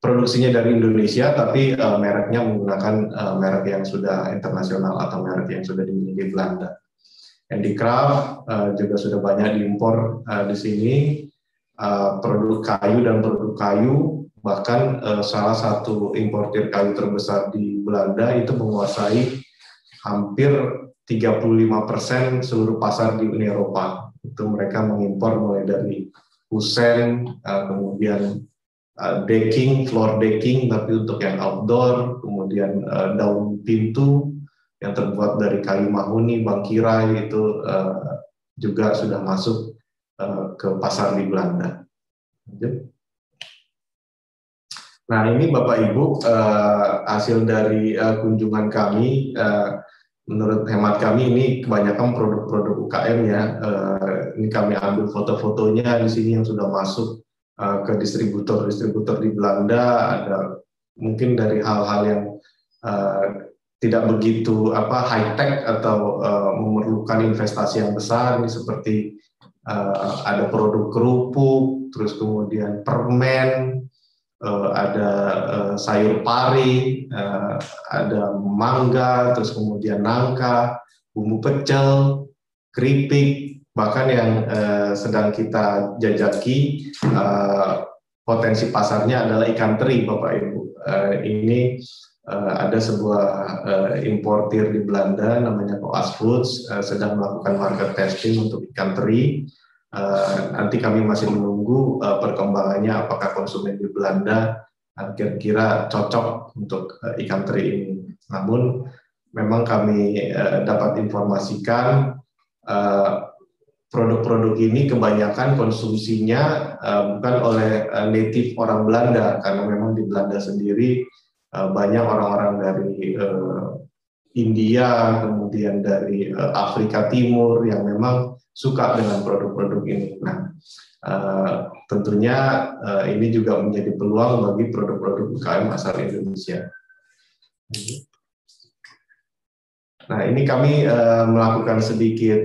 produksinya dari Indonesia tapi mereknya menggunakan merek yang sudah internasional atau merek yang sudah dimiliki Belanda. Handicraft juga sudah banyak diimpor di sini, produk kayu dan produk kayu. Bahkan salah satu importir kayu terbesar di Belanda itu menguasai hampir 35% seluruh pasar di Uni Eropa. Itu mereka mengimpor mulai dari kusen, kemudian decking, floor decking, tapi untuk yang outdoor, kemudian daun pintu yang terbuat dari kayu mahoni, bangkirai, itu juga sudah masuk ke pasar di Belanda. Nah, ini Bapak Ibu hasil dari kunjungan kami. Menurut hemat kami ini kebanyakan produk-produk UKM ya. Ini kami ambil foto-fotonya di sini yang sudah masuk ke distributor-distributor di Belanda. Ada mungkin dari hal-hal yang tidak begitu high tech atau memerlukan investasi yang besar. Ini seperti ada produk kerupuk, terus kemudian permen. Ada sayur pari, ada mangga, terus kemudian nangka, bumbu pecel, keripik, bahkan yang sedang kita jajaki potensi pasarnya adalah ikan teri, Bapak Ibu. Ini ada sebuah importir di Belanda namanya Koas Foods sedang melakukan market testing untuk ikan teri. Nanti kami masih menunggu perkembangannya apakah konsumen di Belanda kira-kira cocok untuk ikan teri ini. Namun memang kami dapat informasikan produk-produk ini kebanyakan konsumsinya bukan oleh native orang Belanda, karena memang di Belanda sendiri banyak orang-orang dari India, kemudian dari Afrika Timur yang memang suka dengan produk-produk ini. Nah, tentunya ini juga menjadi peluang bagi produk-produk UKM asal Indonesia. Nah, ini kami melakukan sedikit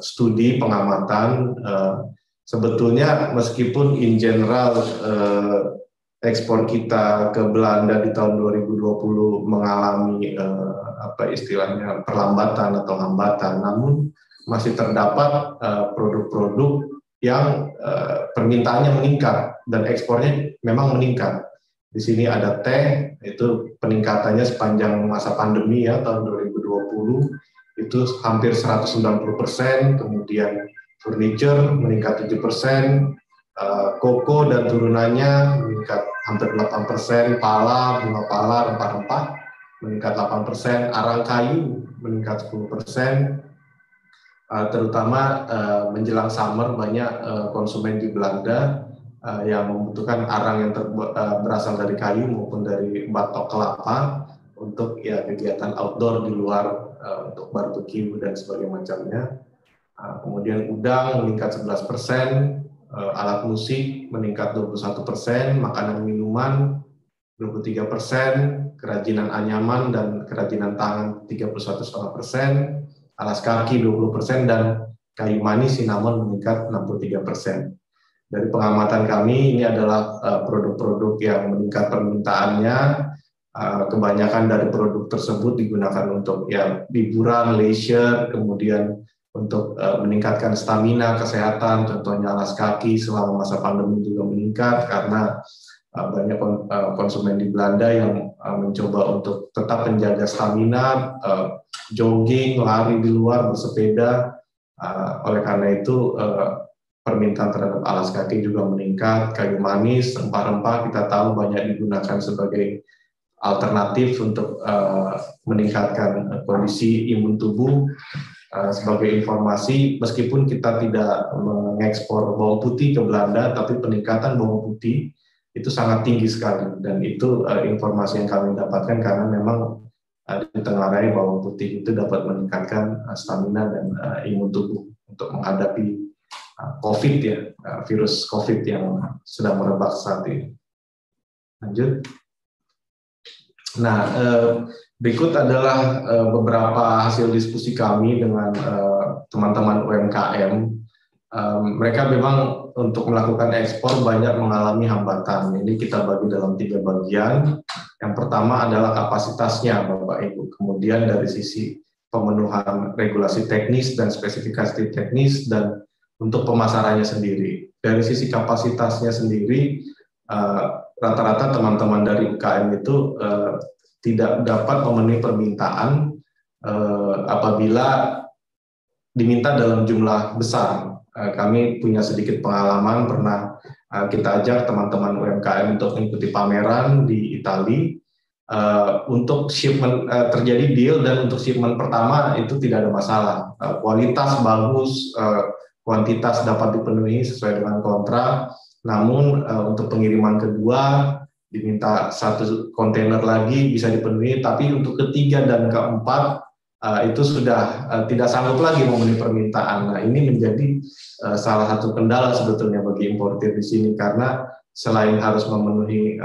studi pengamatan. Sebetulnya meskipun in general ekspor kita ke Belanda di tahun 2020 mengalami perlambatan atau hambatan, namun masih terdapat produk-produk yang permintaannya meningkat dan ekspornya memang meningkat. Di sini ada teh, itu peningkatannya sepanjang masa pandemi ya tahun 2020 itu hampir 190%, kemudian furniture meningkat 7%, koko dan turunannya meningkat hampir 8%, pala, bunga pala, rempah-rempah meningkat 8%, arang kayu meningkat 10%, terutama menjelang summer banyak konsumen di Belanda yang membutuhkan arang yang berasal dari kayu maupun dari batok kelapa untuk ya kegiatan outdoor di luar untuk barbecue dan sebagainya macamnya. Kemudian udang meningkat 11%, alat musik meningkat 21%, makanan minuman 23%, kerajinan anyaman dan kerajinan tangan 31,5%, alas kaki 20%, dan kayu manis cinnamon meningkat 63%. Dari pengamatan kami, ini adalah produk-produk yang meningkat permintaannya. Kebanyakan dari produk tersebut digunakan untuk ya liburan, leisure, kemudian untuk meningkatkan stamina, kesehatan, contohnya alas kaki selama masa pandemi juga meningkat karena banyak konsumen di Belanda yang mencoba untuk tetap menjaga stamina, jogging, lari di luar, bersepeda. Oleh karena itu permintaan terhadap alas kaki juga meningkat. Kayu manis, rempah-rempah kita tahu banyak digunakan sebagai alternatif untuk meningkatkan kondisi imun tubuh. Sebagai informasi, meskipun kita tidak mengekspor bawang putih ke Belanda, tapi peningkatan bawang putih itu sangat tinggi sekali, dan itu informasi yang kami dapatkan karena memang ditengarai bawang putih itu dapat meningkatkan stamina dan imun tubuh untuk menghadapi COVID ya, virus COVID yang sedang merebak saat ini. Lanjut. Nah, berikut adalah beberapa hasil diskusi kami dengan teman-teman UMKM. Mereka memang untuk melakukan ekspor banyak mengalami hambatan. Ini kita bagi dalam 3 bagian. Yang pertama adalah kapasitasnya, Bapak Ibu. Kemudian dari sisi pemenuhan regulasi teknis dan spesifikasi teknis, dan untuk pemasarannya sendiri. Dari sisi kapasitasnya sendiri, rata-rata teman-teman dari UKM itu tidak dapat memenuhi permintaan apabila diminta dalam jumlah besar. Kami punya sedikit pengalaman, pernah kita ajak teman-teman UMKM untuk mengikuti pameran di Italia. Untuk shipment terjadi deal, dan untuk shipment pertama itu tidak ada masalah. Kualitas bagus, kuantitas dapat dipenuhi sesuai dengan kontrak. Namun untuk pengiriman kedua diminta 1 kontainer lagi bisa dipenuhi, tapi untuk ketiga dan keempat itu sudah tidak sanggup lagi memenuhi permintaan. Nah, ini menjadi salah satu kendala sebetulnya bagi importir di sini, karena selain harus memenuhi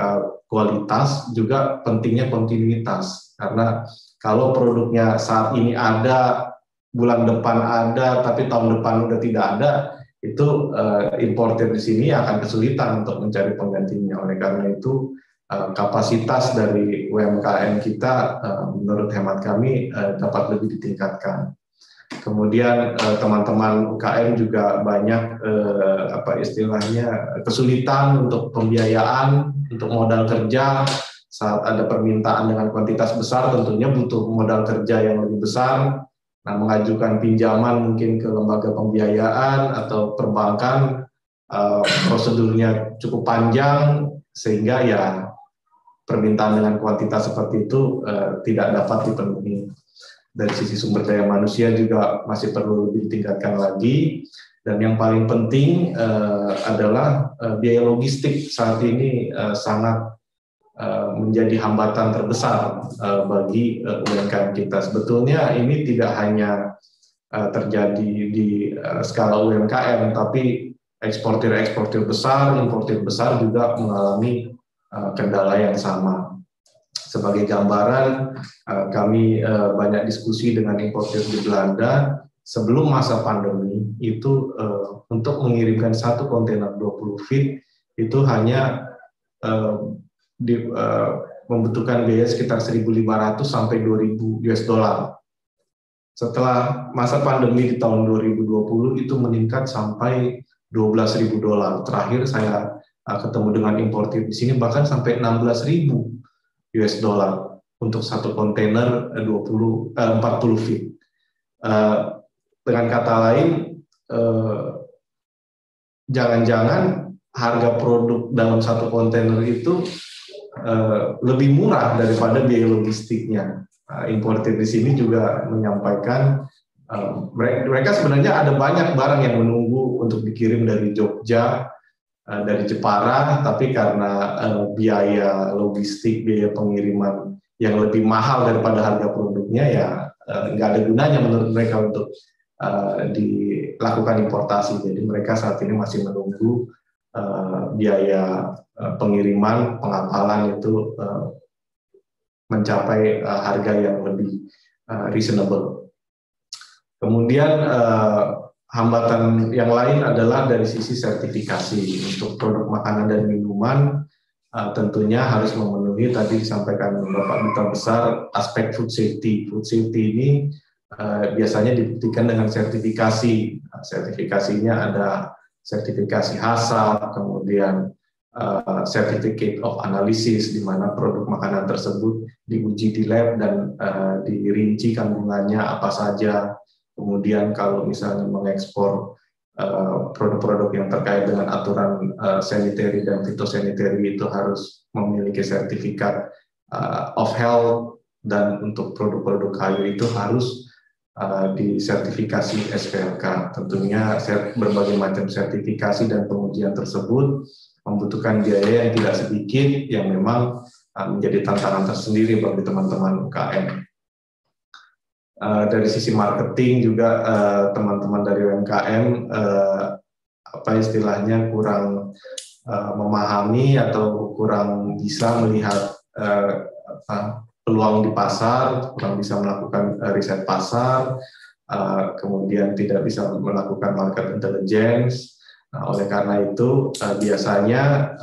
kualitas, juga pentingnya kontinuitas. Karena kalau produknya saat ini ada, bulan depan ada, tapi tahun depan udah tidak ada, itu importir di sini akan kesulitan untuk mencari penggantinya. Oleh karena itu kapasitas dari UMKM kita menurut hemat kami dapat lebih ditingkatkan. Kemudian teman-teman UKM juga banyak kesulitan untuk pembiayaan, untuk modal kerja. Saat ada permintaan dengan kuantitas besar, tentunya butuh modal kerja yang lebih besar. Nah, mengajukan pinjaman mungkin ke lembaga pembiayaan atau perbankan, prosedurnya cukup panjang, sehingga ya permintaan dengan kuantitas seperti itu tidak dapat dipenuhi. Dari sisi sumber daya manusia juga masih perlu lebih ditingkatkan lagi. Dan yang paling penting adalah biaya logistik saat ini sangat menjadi hambatan terbesar bagi UMKM kita. Sebetulnya ini tidak hanya terjadi di skala UMKM, tapi eksportir besar, importir besar juga mengalami kendala yang sama. Sebagai gambaran, kami banyak diskusi dengan importir di Belanda. Sebelum masa pandemi itu untuk mengirimkan 1 kontainer 20 feet itu hanya membutuhkan biaya sekitar 1.500 sampai 2.000 US dollar. Setelah masa pandemi di tahun 2020 itu meningkat sampai $12.000. Terakhir saya ketemu dengan importir di sini bahkan sampai $16.000 untuk satu kontainer 40 feet. Dengan kata lain, jangan-jangan harga produk dalam satu kontainer itu lebih murah daripada biaya logistiknya. Importir di sini juga menyampaikan mereka sebenarnya ada banyak barang yang menunggu untuk dikirim dari Jogja, dari Jepara, tapi karena biaya logistik, biaya pengiriman yang lebih mahal daripada harga produknya, ya nggak ada gunanya menurut mereka untuk dilakukan importasi. Jadi mereka saat ini masih menunggu biaya pengiriman, pengapalan itu mencapai harga yang lebih reasonable. Kemudian hambatan yang lain adalah dari sisi sertifikasi. Untuk produk makanan dan minuman tentunya harus memenuhi, tadi disampaikan Bapak Duta Besar, aspek food safety. Food safety ini biasanya dibuktikan dengan sertifikasi. Sertifikasinya ada sertifikasi HACCP, kemudian certificate of analysis, di mana produk makanan tersebut diuji di lab dan dirinci kandungannya apa saja. Kemudian kalau misalnya mengekspor produk-produk yang terkait dengan aturan sanitary dan phytosanitary itu harus memiliki sertifikat of health, dan untuk produk-produk kayu itu harus disertifikasi SPLK. Tentunya berbagai macam sertifikasi dan pengujian tersebut membutuhkan biaya yang tidak sedikit, yang memang menjadi tantangan tersendiri bagi teman-teman UKM. Dari sisi marketing juga teman-teman dari UMKM apa istilahnya kurang memahami atau kurang bisa melihat peluang di pasar, kurang bisa melakukan riset pasar, kemudian tidak bisa melakukan market intelligence. Oleh karena itu biasanya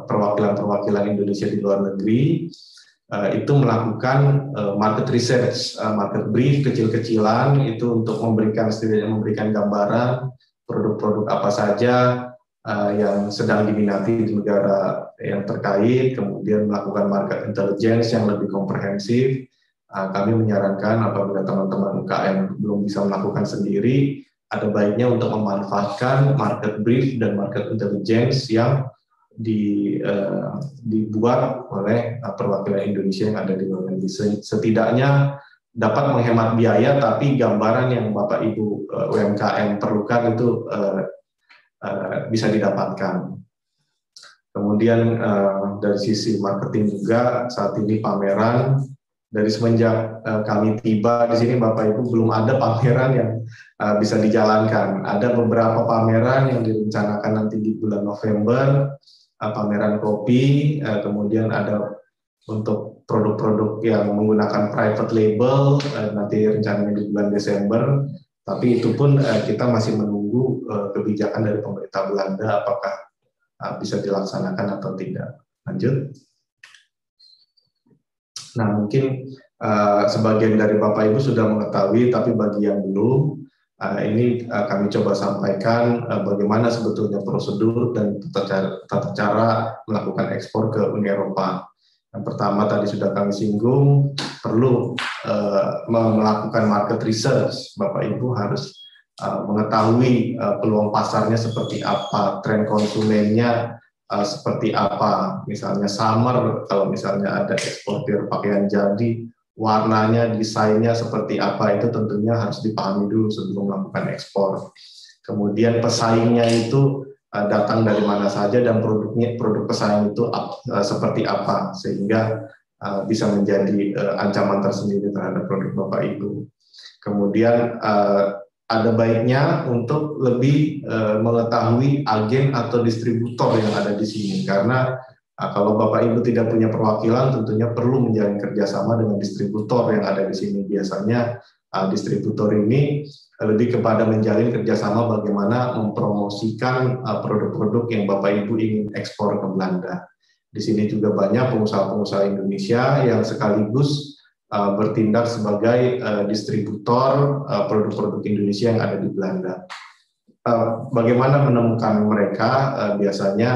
perwakilan-perwakilan Indonesia di luar negeri itu melakukan market research, market brief kecil-kecilan itu untuk setidaknya memberikan gambaran produk-produk apa saja yang sedang diminati di negara yang terkait, kemudian melakukan market intelligence yang lebih komprehensif. Kami menyarankan apabila teman-teman UKM belum bisa melakukan sendiri, ada baiknya untuk memanfaatkan market brief dan market intelligence yang dibuat oleh perwakilan Indonesia yang ada di luar negeri. Setidaknya dapat menghemat biaya, tapi gambaran yang Bapak Ibu UMKM perlukan itu bisa didapatkan. Kemudian dari sisi marketing juga saat ini pameran, dari semenjak kami tiba di sini Bapak Ibu belum ada pameran yang bisa dijalankan. Ada beberapa pameran yang direncanakan nanti di bulan November, pameran kopi, kemudian ada untuk produk-produk yang menggunakan private label, nanti rencananya di bulan Desember. Tapi itu pun kita masih menunggu kebijakan dari pemerintah Belanda apakah bisa dilaksanakan atau tidak. Lanjut. Nah, mungkin sebagian dari Bapak Ibu sudah mengetahui, tapi bagi yang belum, ini kami coba sampaikan bagaimana sebetulnya prosedur dan tata cara melakukan ekspor ke Uni Eropa. Yang pertama tadi sudah kami singgung, perlu melakukan market research. Bapak Ibu harus mengetahui peluang pasarnya seperti apa, tren konsumennya seperti apa. Misalnya summer, kalau misalnya ada eksportir pakaian jadi, warnanya, desainnya seperti apa, itu tentunya harus dipahami dulu sebelum melakukan ekspor. Kemudian pesaingnya itu datang dari mana saja dan produk pesaing itu seperti apa, sehingga bisa menjadi ancaman tersendiri terhadap produk Bapak Ibu. Kemudian ada baiknya untuk lebih mengetahui agen atau distributor yang ada di sini, karena kalau Bapak Ibu tidak punya perwakilan, tentunya perlu menjalin kerjasama dengan distributor yang ada di sini. Biasanya distributor ini lebih kepada menjalin kerjasama bagaimana mempromosikan produk-produk yang Bapak Ibu ingin ekspor ke Belanda. Di sini juga banyak pengusaha-pengusaha Indonesia yang sekaligus bertindak sebagai distributor produk-produk Indonesia yang ada di Belanda. bagaimana menemukan mereka? Biasanya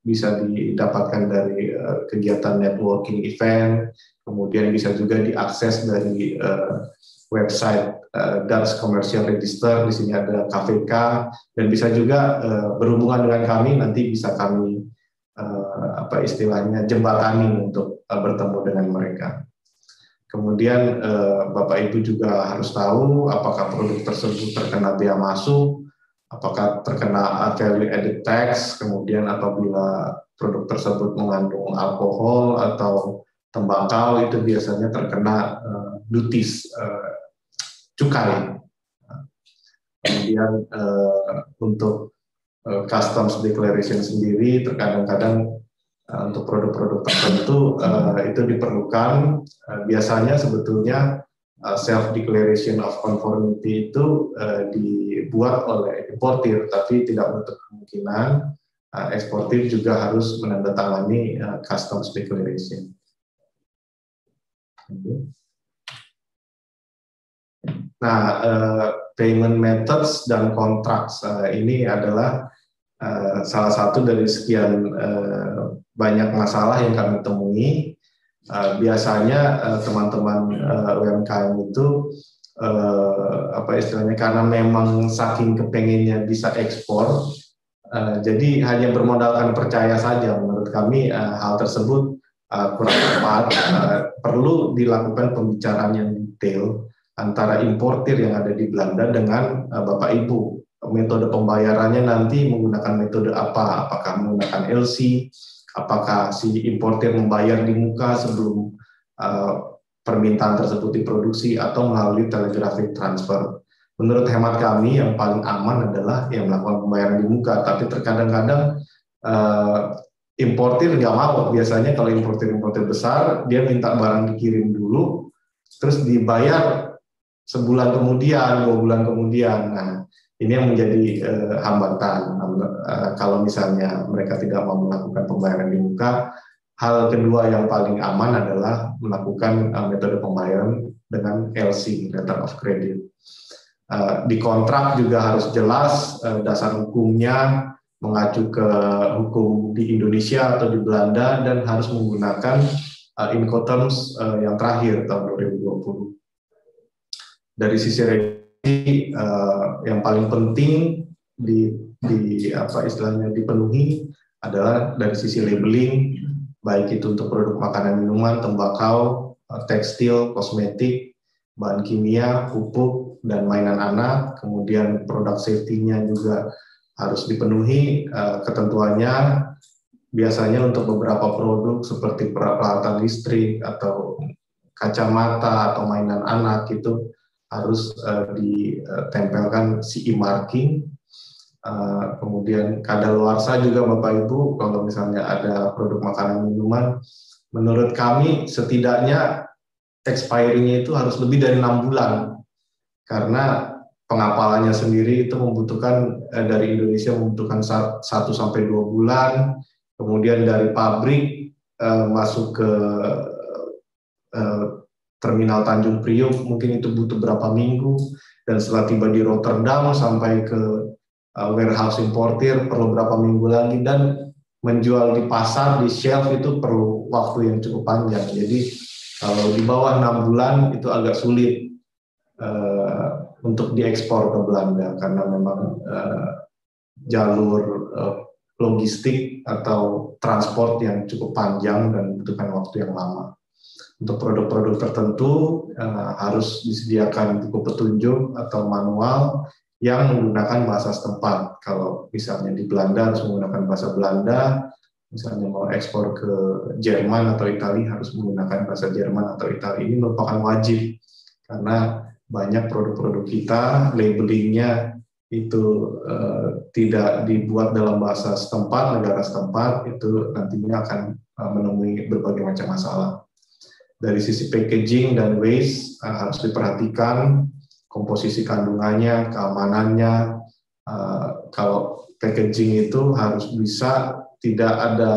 bisa didapatkan dari kegiatan networking event, kemudian bisa juga diakses dari website Dutch Commercial Register. Di sini ada KVK, dan bisa juga berhubungan dengan kami, nanti bisa kami istilahnya jembatani untuk bertemu dengan mereka. Kemudian Bapak Ibu juga harus tahu apakah produk tersebut terkena bea masuk, apakah terkena value added tax, kemudian apabila produk tersebut mengandung alkohol atau tembakau, itu biasanya terkena duties, cukai. Kemudian untuk customs declaration sendiri, terkadang-kadang untuk produk-produk tertentu itu diperlukan. Biasanya sebetulnya self declaration of conformity itu dibuat oleh importir, tapi tidak menutup kemungkinan eksportir juga harus menandatangani customs declaration. Nah, payment methods dan contracts ini adalah salah satu dari sekian banyak masalah yang kami temui. Biasanya teman-teman UMKM itu istilahnya karena memang saking kepengennya bisa ekspor, jadi hanya bermodalkan percaya saja. Menurut kami hal tersebut kurang tepat. Perlu dilakukan pembicaraan yang detail antara importir yang ada di Belanda dengan Bapak Ibu. Metode pembayarannya nanti menggunakan metode apa? Apakah menggunakan LC? Apakah si importir membayar di muka sebelum permintaan tersebut diproduksi, atau melalui telegraphic transfer? Menurut hemat kami yang paling aman adalah yang melakukan pembayaran di muka. Tapi terkadang-kadang importir nggak mau. Biasanya kalau importir besar, dia minta barang dikirim dulu, terus dibayar sebulan kemudian, 2 bulan kemudian. Nah, ini yang menjadi hambatan kalau misalnya mereka tidak mau melakukan pembayaran di muka. Hal kedua yang paling aman adalah melakukan metode pembayaran dengan LC, letter of credit. Di kontrak juga harus jelas dasar hukumnya, mengacu ke hukum di Indonesia atau di Belanda, dan harus menggunakan Incoterms yang terakhir tahun 2020. Dari sisi regulasi, yang paling penting istilahnya dipenuhi adalah dari sisi labeling, baik itu untuk produk makanan, minuman, tembakau, tekstil, kosmetik, bahan kimia, pupuk, dan mainan anak. Kemudian produk safety-nya juga harus dipenuhi ketentuannya. Biasanya untuk beberapa produk seperti peralatan listrik atau kacamata atau mainan anak itu harus ditempelkan CE marking. Kemudian kadaluarsa juga Bapak Ibu, kalau misalnya ada produk makanan minuman, menurut kami setidaknya expiry-nya itu harus lebih dari 6 bulan, karena pengapalannya sendiri itu membutuhkan dari Indonesia membutuhkan 1-2 bulan, kemudian dari pabrik masuk ke terminal Tanjung Priok mungkin itu butuh berapa minggu, dan setelah tiba di Rotterdam sampai ke warehouse importir perlu berapa minggu lagi, dan menjual di pasar, di shelf itu perlu waktu yang cukup panjang. Jadi kalau di bawah 6 bulan itu agak sulit untuk diekspor ke Belanda, karena memang jalur logistik atau transport yang cukup panjang dan membutuhkan waktu yang lama. Untuk produk-produk tertentu harus disediakan buku petunjuk atau manual yang menggunakan bahasa setempat. Kalau misalnya di Belanda harus menggunakan bahasa Belanda, misalnya mau ekspor ke Jerman atau Italia harus menggunakan bahasa Jerman atau Italia. Ini merupakan wajib, karena banyak produk-produk kita labelingnya itu tidak dibuat dalam bahasa setempat, negara setempat, itu nantinya akan menemui berbagai macam masalah. Dari sisi packaging dan waste harus diperhatikan komposisi kandungannya, keamanannya. Kalau packaging itu harus bisa tidak ada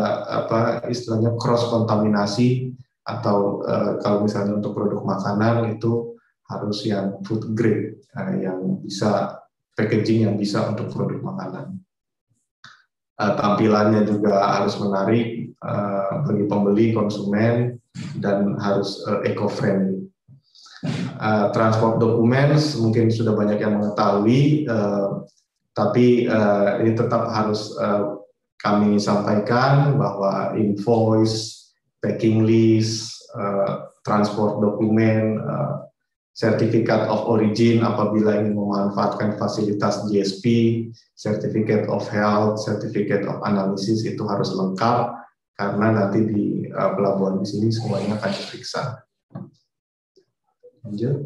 istilahnya cross kontaminasi, atau kalau misalnya untuk produk makanan itu harus yang food grade, yang bisa packaging yang bisa untuk produk makanan. Tampilannya juga harus menarik bagi pembeli, konsumen, dan harus eco-friendly. Transport documents mungkin sudah banyak yang mengetahui, tapi ini tetap harus kami sampaikan bahwa invoice, packing list, transport dokumen, Certificate of Origin apabila ingin memanfaatkan fasilitas GSP, Certificate of Health, Certificate of Analysis itu harus lengkap karena nanti di pelabuhan di sini semuanya akan diperiksa. Lanjut.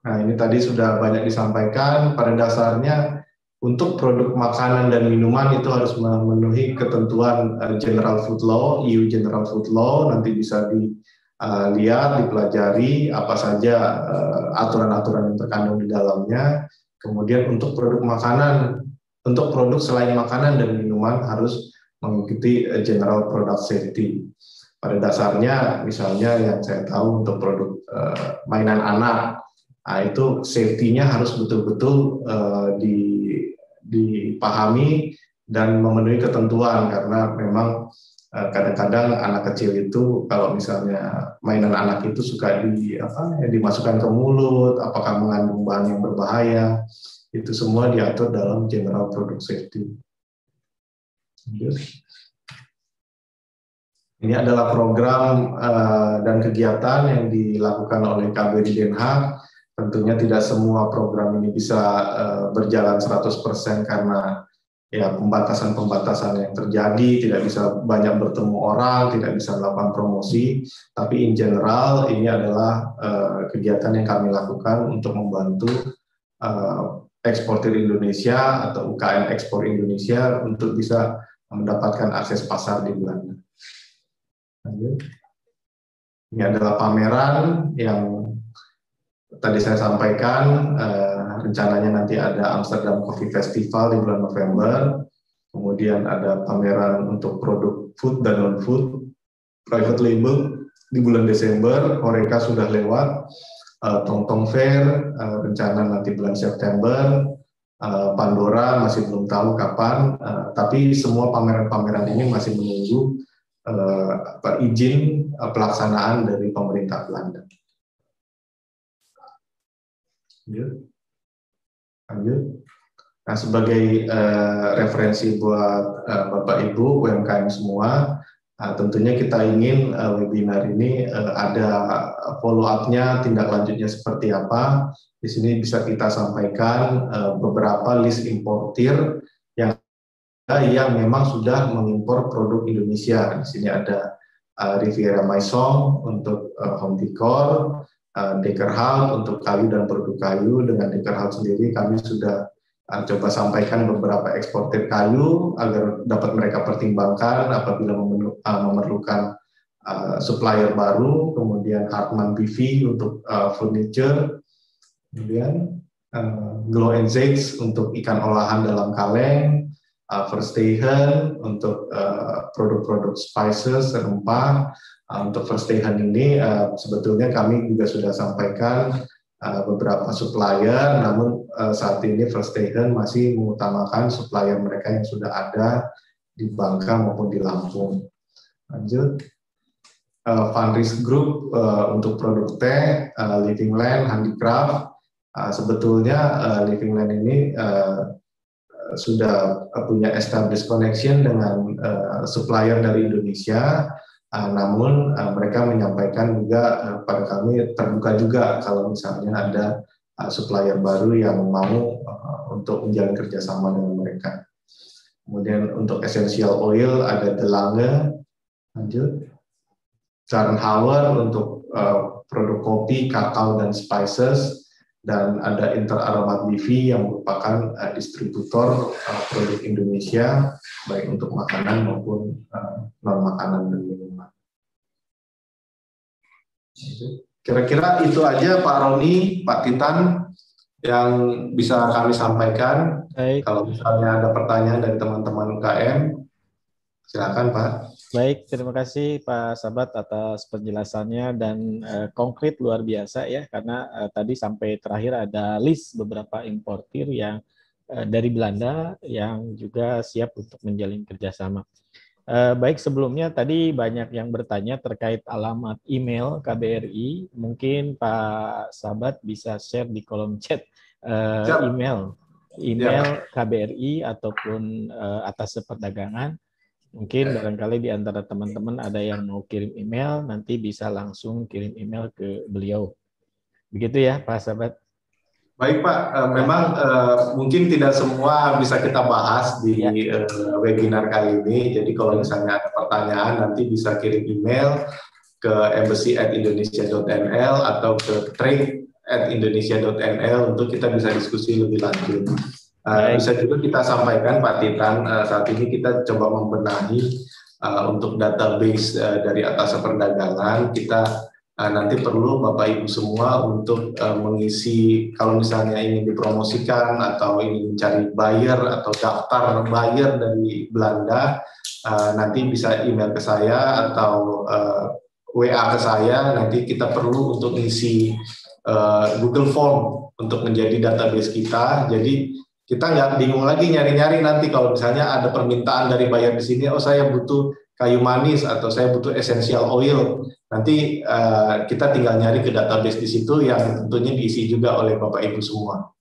Nah, ini tadi sudah banyak disampaikan. Pada dasarnya untuk produk makanan dan minuman itu harus memenuhi ketentuan General Food Law, EU General Food Law. Nanti bisa lihat, dipelajari apa saja aturan-aturan yang terkandung di dalamnya. Kemudian untuk produk makanan, untuk produk selain makanan dan minuman harus mengikuti General Product Safety. Pada dasarnya, misalnya yang saya tahu untuk produk mainan anak, itu safety-nya harus betul-betul dipahami dan memenuhi ketentuan karena memang kadang-kadang anak kecil itu kalau misalnya mainan anak itu suka dimasukkan ke mulut, apakah mengandung bahan yang berbahaya, itu semua diatur dalam General Product Safety. Ini adalah program dan kegiatan yang dilakukan oleh KBRI Den Haag. Tentunya tidak semua program ini bisa berjalan 100% karena ya pembatasan-pembatasan yang terjadi, tidak bisa banyak bertemu orang, tidak bisa melakukan promosi, tapi in general ini adalah kegiatan yang kami lakukan untuk membantu eksportir Indonesia atau UKM ekspor Indonesia untuk bisa mendapatkan akses pasar di Belanda. Ini adalah pameran yang tadi saya sampaikan, rencananya nanti ada Amsterdam Coffee Festival di bulan November, kemudian ada pameran untuk produk food dan non-food, private label di bulan Desember, Horeca sudah lewat, Tong Fair, rencana nanti bulan September, Pandora masih belum tahu kapan, tapi semua pameran-pameran ini masih menunggu izin pelaksanaan dari pemerintah Belanda. Lanjut. Nah, sebagai referensi buat Bapak Ibu UMKM semua, tentunya kita ingin webinar ini ada follow up-nya, tindak lanjutnya seperti apa. Di sini bisa kita sampaikan beberapa list importir yang memang sudah mengimpor produk Indonesia. Di sini ada Riviera Maison untuk home decor, Dekerhout untuk kayu dan produk kayu. Dengan Dekerhout sendiri kami sudah coba sampaikan beberapa eksportir kayu agar dapat mereka pertimbangkan apabila memerlukan supplier baru. Kemudian Hartman BV untuk furniture, kemudian Glow & Zeds untuk ikan olahan dalam kaleng, Verstehen untuk produk-produk spices, rempah. Untuk Verstehen ini sebetulnya kami juga sudah sampaikan beberapa supplier, namun saat ini Verstehen masih mengutamakan supplier mereka yang sudah ada di Bangka maupun di Lampung. Lanjut, Vanris Group untuk produk teh, Living Land Handicraft. Sebetulnya Living Land ini sudah punya established connection dengan supplier dari Indonesia, namun mereka menyampaikan juga pada kami terbuka juga kalau misalnya ada supplier baru yang mau untuk menjalin kerjasama dengan mereka. Kemudian untuk essential oil ada De Lange, lanjut, Scharnhauer untuk produk kopi, kakao dan spices, dan ada Interaromat BV yang merupakan distributor produk Indonesia baik untuk makanan maupun non makanan dan minuman. Kira-kira itu aja Pak Roni, Pak Titan yang bisa kami sampaikan. Baik. Kalau misalnya ada pertanyaan dari teman-teman UKM, silakan Pak. Baik, terima kasih Pak Sabat atas penjelasannya dan konkret luar biasa ya, karena tadi sampai terakhir ada list beberapa importir yang dari Belanda yang juga siap untuk menjalin kerjasama. Baik, sebelumnya tadi banyak yang bertanya terkait alamat email KBRI. Mungkin Pak Sabat bisa share di kolom chat email KBRI ataupun Atas Perdagangan. Mungkin barangkali di antara teman-teman ada yang mau kirim email, nanti bisa langsung kirim email ke beliau. Begitu ya Pak Sabat? Baik Pak, memang mungkin tidak semua bisa kita bahas di webinar kali ini. Jadi kalau misalnya ada pertanyaan, nanti bisa kirim email ke embassy@indonesia.nl atau ke trade@indonesia.nl untuk kita bisa diskusi lebih lanjut. Bisa juga kita sampaikan Pak Titan, saat ini kita coba membenahi untuk database dari Atas Perdagangan. Kita nanti perlu Bapak Ibu semua untuk mengisi, kalau misalnya ingin dipromosikan atau ingin mencari buyer atau daftar buyer dari Belanda, nanti bisa email ke saya atau WA ke saya. Nanti kita perlu untuk mengisi Google Form untuk menjadi database kita. Jadi kita nggak bingung lagi nyari-nyari nanti kalau misalnya ada permintaan dari buyer di sini, oh saya butuh kayu manis atau saya butuh essential oil. Nanti kita tinggal nyari ke database di situ yang tentunya diisi juga oleh Bapak Ibu semua.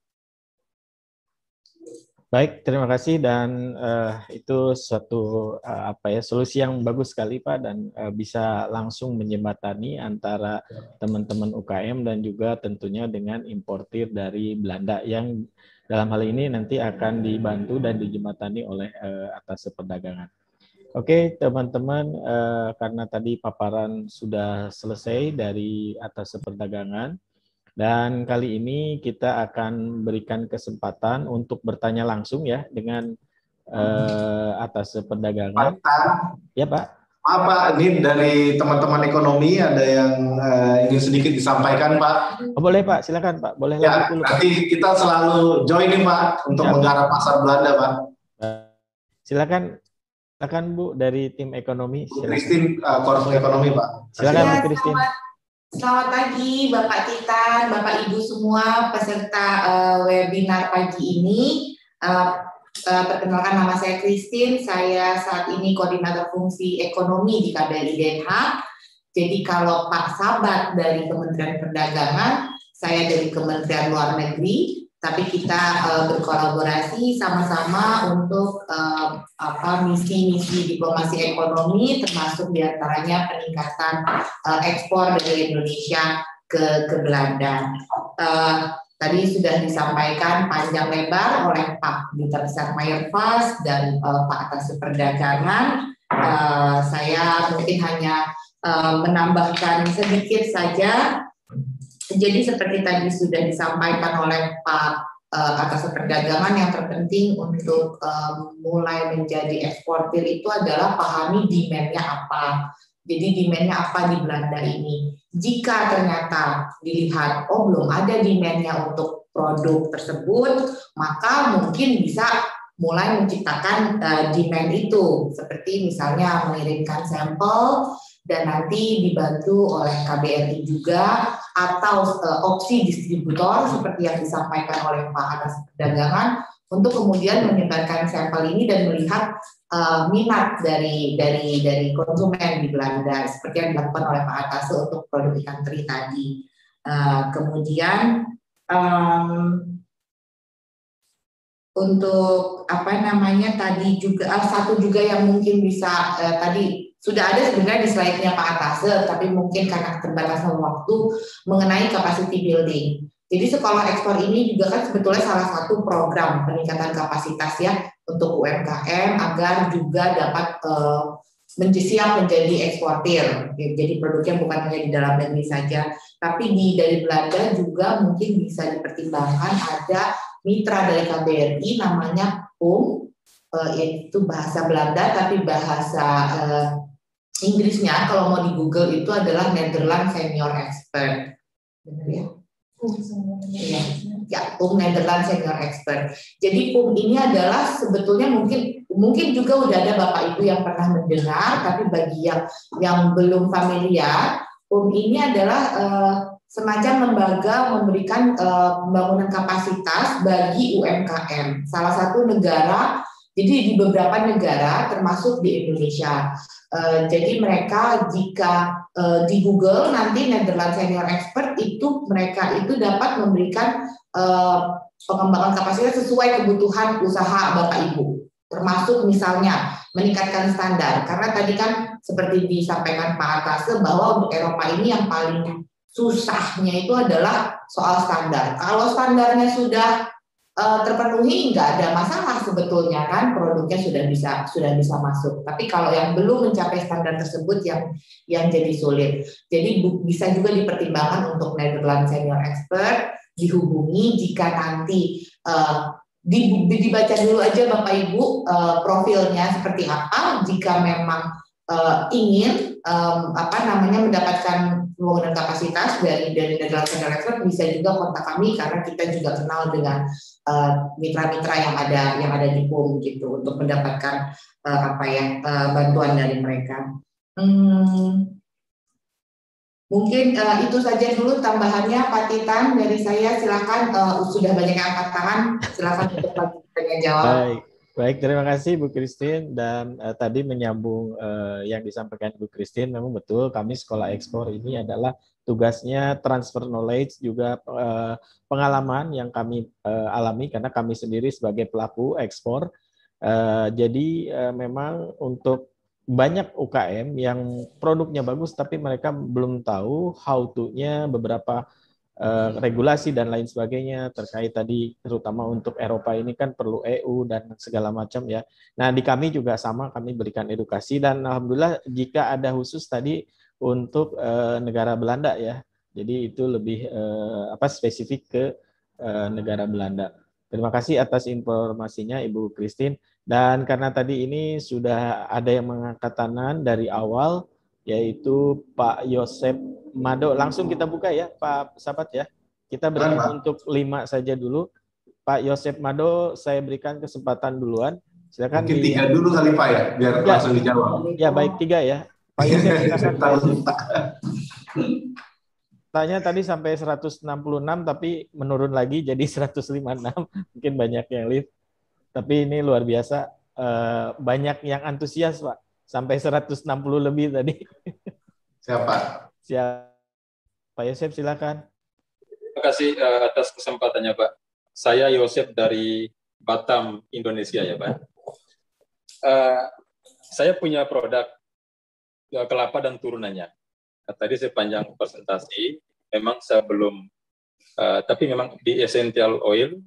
Baik, terima kasih dan itu suatu solusi yang bagus sekali Pak, dan bisa langsung menjembatani antara teman-teman UKM dan juga tentunya dengan importir dari Belanda yang dalam hal ini nanti akan dibantu dan dijembatani oleh Atas Perdagangan. Oke, teman-teman, karena tadi paparan sudah selesai dari Atas Perdagangan, dan kali ini kita akan berikan kesempatan untuk bertanya langsung ya dengan Atas Perdagangan. Ya Pak. Maaf Pak, ini dari teman-teman ekonomi ada yang ingin sedikit disampaikan Pak. Oh, boleh Pak, silakan Pak. Boleh ya, dulu. Nanti kita selalu join nih Pak untuk menggarap pasar Belanda Pak. Silakan Bu dari tim ekonomi. Bu Christine, Korps Ekonomi Pak. Silakan Bu Christine. Selamat pagi Bapak Titan, Bapak Ibu semua peserta webinar pagi ini. Perkenalkan, nama saya Christine, saya saat ini koordinator fungsi ekonomi di KBRI Den Haag. Jadi kalau Pak Sabat dari Kementerian Perdagangan, saya dari Kementerian Luar Negeri, tapi kita berkolaborasi sama-sama untuk misi-misi diplomasi ekonomi, termasuk diantaranya peningkatan ekspor dari Indonesia ke Belanda. Tadi sudah disampaikan panjang lebar oleh Pak Duta Besar Mayerfas dan Pak Atas Perdagangan. Saya mungkin hanya menambahkan sedikit saja. Jadi seperti tadi sudah disampaikan oleh Pak Atas Perdagangan, yang terpenting untuk mulai menjadi eksportir itu adalah pahami demand-nya apa. Jadi demand-nya apa di Belanda ini. Jika ternyata dilihat, oh belum ada demand-nya untuk produk tersebut, maka mungkin bisa mulai menciptakan demand itu. Seperti misalnya mengirimkan sampel dan nanti dibantu oleh KBRI juga, atau opsi distributor seperti yang disampaikan oleh Pak Atas Perdagangan, untuk kemudian menyebarkan sampel ini dan melihat minat dari konsumen di Belanda seperti yang dilakukan oleh Pak Atas untuk produk ikan teri tadi. Kemudian untuk tadi juga satu juga yang mungkin bisa tadi sudah ada sebenarnya di slide-nya Pak Atas, tapi mungkin karena keterbatasan waktu, mengenai capacity building. Jadi sekolah ekspor ini juga kan sebetulnya salah satu program peningkatan kapasitas ya untuk UMKM agar juga dapat siap menjadi eksportir. Jadi produknya bukan hanya di dalam negeri saja, tapi dari Belanda juga mungkin bisa dipertimbangkan ada mitra dari KBRI namanya PUM, yaitu bahasa Belanda tapi bahasa Inggrisnya kalau mau di Google itu adalah Netherlands Senior Expert. Benar ya? Ya, PUM Netherlands Senior Expert. Jadi PUM ini adalah sebetulnya mungkin juga udah ada Bapak Ibu yang pernah mendengar, tapi bagi yang belum familiar, PUM ini adalah semacam lembaga memberikan pembangunan kapasitas bagi UMKM. Salah satu negara, jadi di beberapa negara termasuk di Indonesia. Jadi mereka jika di Google nanti Netherlands Senior Expert itu mereka itu dapat memberikan pengembangan kapasitas sesuai kebutuhan usaha Bapak Ibu, termasuk misalnya meningkatkan standar, karena tadi kan seperti disampaikan Pak Atase bahwa untuk Eropa ini yang paling susahnya itu adalah soal standar. Kalau standarnya sudah terpenuhi, nggak ada masalah sebetulnya kan, produknya sudah bisa masuk. Tapi kalau yang belum mencapai standar tersebut yang jadi sulit. Jadi bisa juga dipertimbangkan untuk Netherlands Senior Expert, dihubungi jika nanti dibaca dulu aja Bapak Ibu profilnya seperti apa. Jika memang ingin mendapatkan pembangunan kapasitas dari Netherlands Senior Expert, bisa juga kontak kami karena kita juga kenal dengan mitra-mitra yang ada di PUM gitu untuk mendapatkan bantuan dari mereka. Mungkin itu saja dulu tambahannya Pak Titan dari saya. Silakan, sudah banyak yang angkat tangan, silakan untuk bertanya jawab. Baik, terima kasih Bu Christine. Dan tadi menyambung yang disampaikan Bu Christine, memang betul kami Sekolah Ekspor ini adalah tugasnya transfer knowledge, juga pengalaman yang kami alami karena kami sendiri sebagai pelaku ekspor. Jadi memang untuk banyak UKM yang produknya bagus tapi mereka belum tahu how to-nya, beberapa regulasi dan lain sebagainya terkait tadi, terutama untuk Eropa ini kan perlu EU dan segala macam ya. Nah di kami juga sama, kami berikan edukasi dan alhamdulillah jika ada khusus tadi untuk negara Belanda ya, jadi itu lebih spesifik ke negara Belanda. Terima kasih atas informasinya Ibu Christine. Dan karena tadi ini sudah ada yang mengangkat tangan dari awal, yaitu Pak Yosep Mado. Langsung kita buka ya Pak Sahabat ya. Kita berikan untuk 5 saja dulu. Pak Yosep Mado, saya berikan kesempatan duluan. Silakan. Mungkin 3 dulu kali Pak ya, biar langsung dijawab. Ya baik, 3 ya. Pak Yosep silakan. Pak Yosep. Tanya tadi sampai 166 tapi menurun lagi jadi 156. Mungkin banyak yang lihat. Tapi ini luar biasa, banyak yang antusias Pak. Sampai 160 lebih tadi. Siapa? Pak Yosep silakan. Terima kasih atas kesempatannya Pak. Saya Yosep dari Batam, Indonesia ya Pak. Saya punya produk kelapa dan turunannya. Tadi sepanjang presentasi, memang saya belum, tapi memang di essential oil,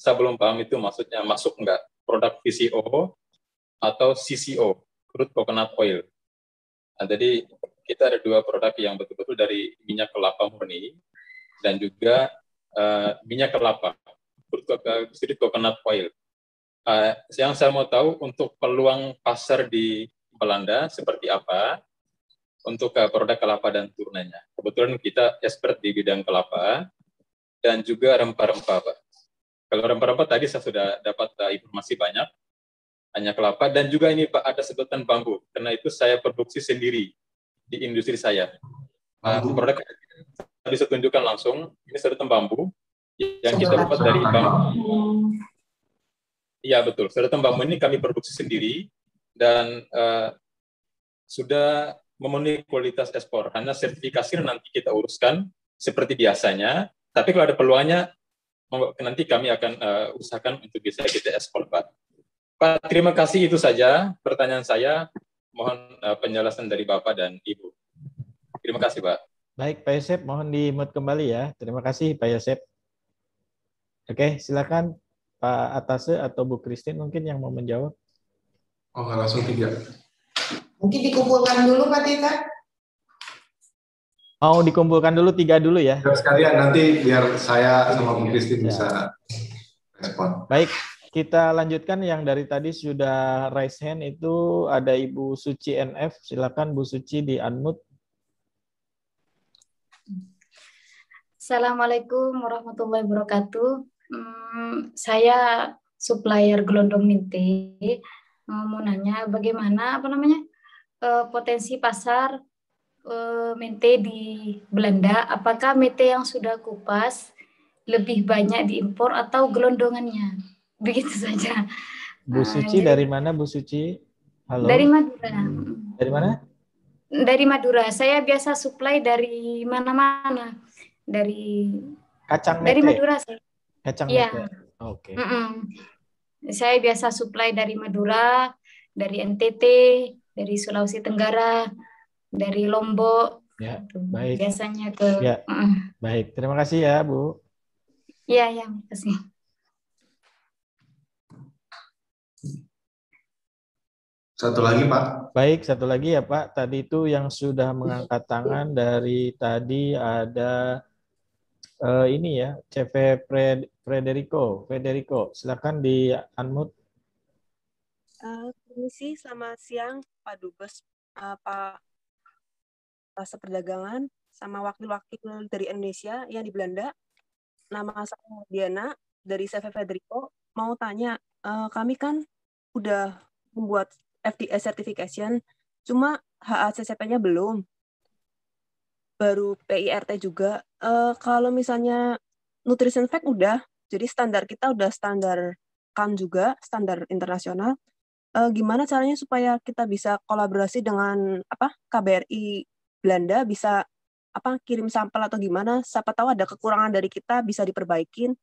saya belum paham itu maksudnya masuk enggak produk VCO atau CCO, crude coconut oil. Nah, jadi kita ada 2 produk yang betul-betul dari minyak kelapa murni dan juga minyak kelapa, crude coconut oil. Yang saya mau tahu untuk peluang pasar di Belanda seperti apa untuk produk kelapa dan turunannya. Kebetulan kita expert di bidang kelapa dan juga rempah-rempah, Pak. Kalau rempah-rempah tadi saya sudah dapat informasi banyak, hanya kelapa, dan juga ini Pak ada sedotan bambu, karena itu saya produksi sendiri di industri saya. Produk tadi saya tunjukkan langsung, ini sedotan bambu yang kita dapat dari bambu. Iya betul, sedotan bambu ini kami produksi sendiri dan sudah memenuhi kualitas ekspor. Hanya sertifikasi nanti kita uruskan seperti biasanya, tapi kalau ada peluangnya nanti kami akan usahakan untuk bisa kita ekspor, Pak. Pak, terima kasih, itu saja pertanyaan saya. Mohon penjelasan dari Bapak dan Ibu. Terima kasih, Pak. Baik, Pak Yosep, mohon di-mute kembali ya. Terima kasih, Pak Yosep. Oke, silakan Pak Atase atau Bu Christine mungkin yang mau menjawab. Oh, nggak langsung 3. Mungkin dikumpulkan dulu Pak Tita. Mau dikumpulkan dulu 3 dulu ya. Sekalian nanti biar saya sama Bu Christine bisa respon. Baik, kita lanjutkan yang dari tadi sudah raise hand itu ada Ibu Suci NF. Silakan Bu Suci di unmute. Assalamualaikum warahmatullahi wabarakatuh. Saya supplier gelondong Minte. Mau nanya bagaimana potensi pasar Mente di Belanda? Apakah Mente yang sudah kupas lebih banyak diimpor atau gelondongannya? Begitu saja. Bu Suci dari mana Bu Suci? Halo. Dari Madura. Dari mana? Dari Madura. Saya biasa supply dari mana-mana. Dari Kacang dari Mete. Madura saya. Kacang Iya. Mete. Oke. Saya biasa supply dari Madura, dari NTT, dari Sulawesi Tenggara, dari Lombok. Ya, baik. Biasanya ke. Ya, baik. Terima kasih ya, Bu. Iya, terima kasih. Satu lagi, Pak. Baik, satu lagi ya, Pak. Tadi itu yang sudah mengangkat tangan dari tadi ada ini ya, CV Federico. Silakan di unmute. Permisi, selamat siang Pak Dubes, Pak Rasa Perdagangan, sama wakil-wakil dari Indonesia yang di Belanda. Nama saya Diana dari CV Federico. Mau tanya, kami kan udah membuat FDA certification, cuma HACCP-nya belum. Baru PIRT juga. Kalau misalnya nutrition fact udah, jadi standar kita udah standar CAN juga, standar internasional. Gimana caranya supaya kita bisa kolaborasi dengan KBRI Belanda, bisa kirim sampel atau gimana? Siapa tahu ada kekurangan dari kita bisa diperbaikin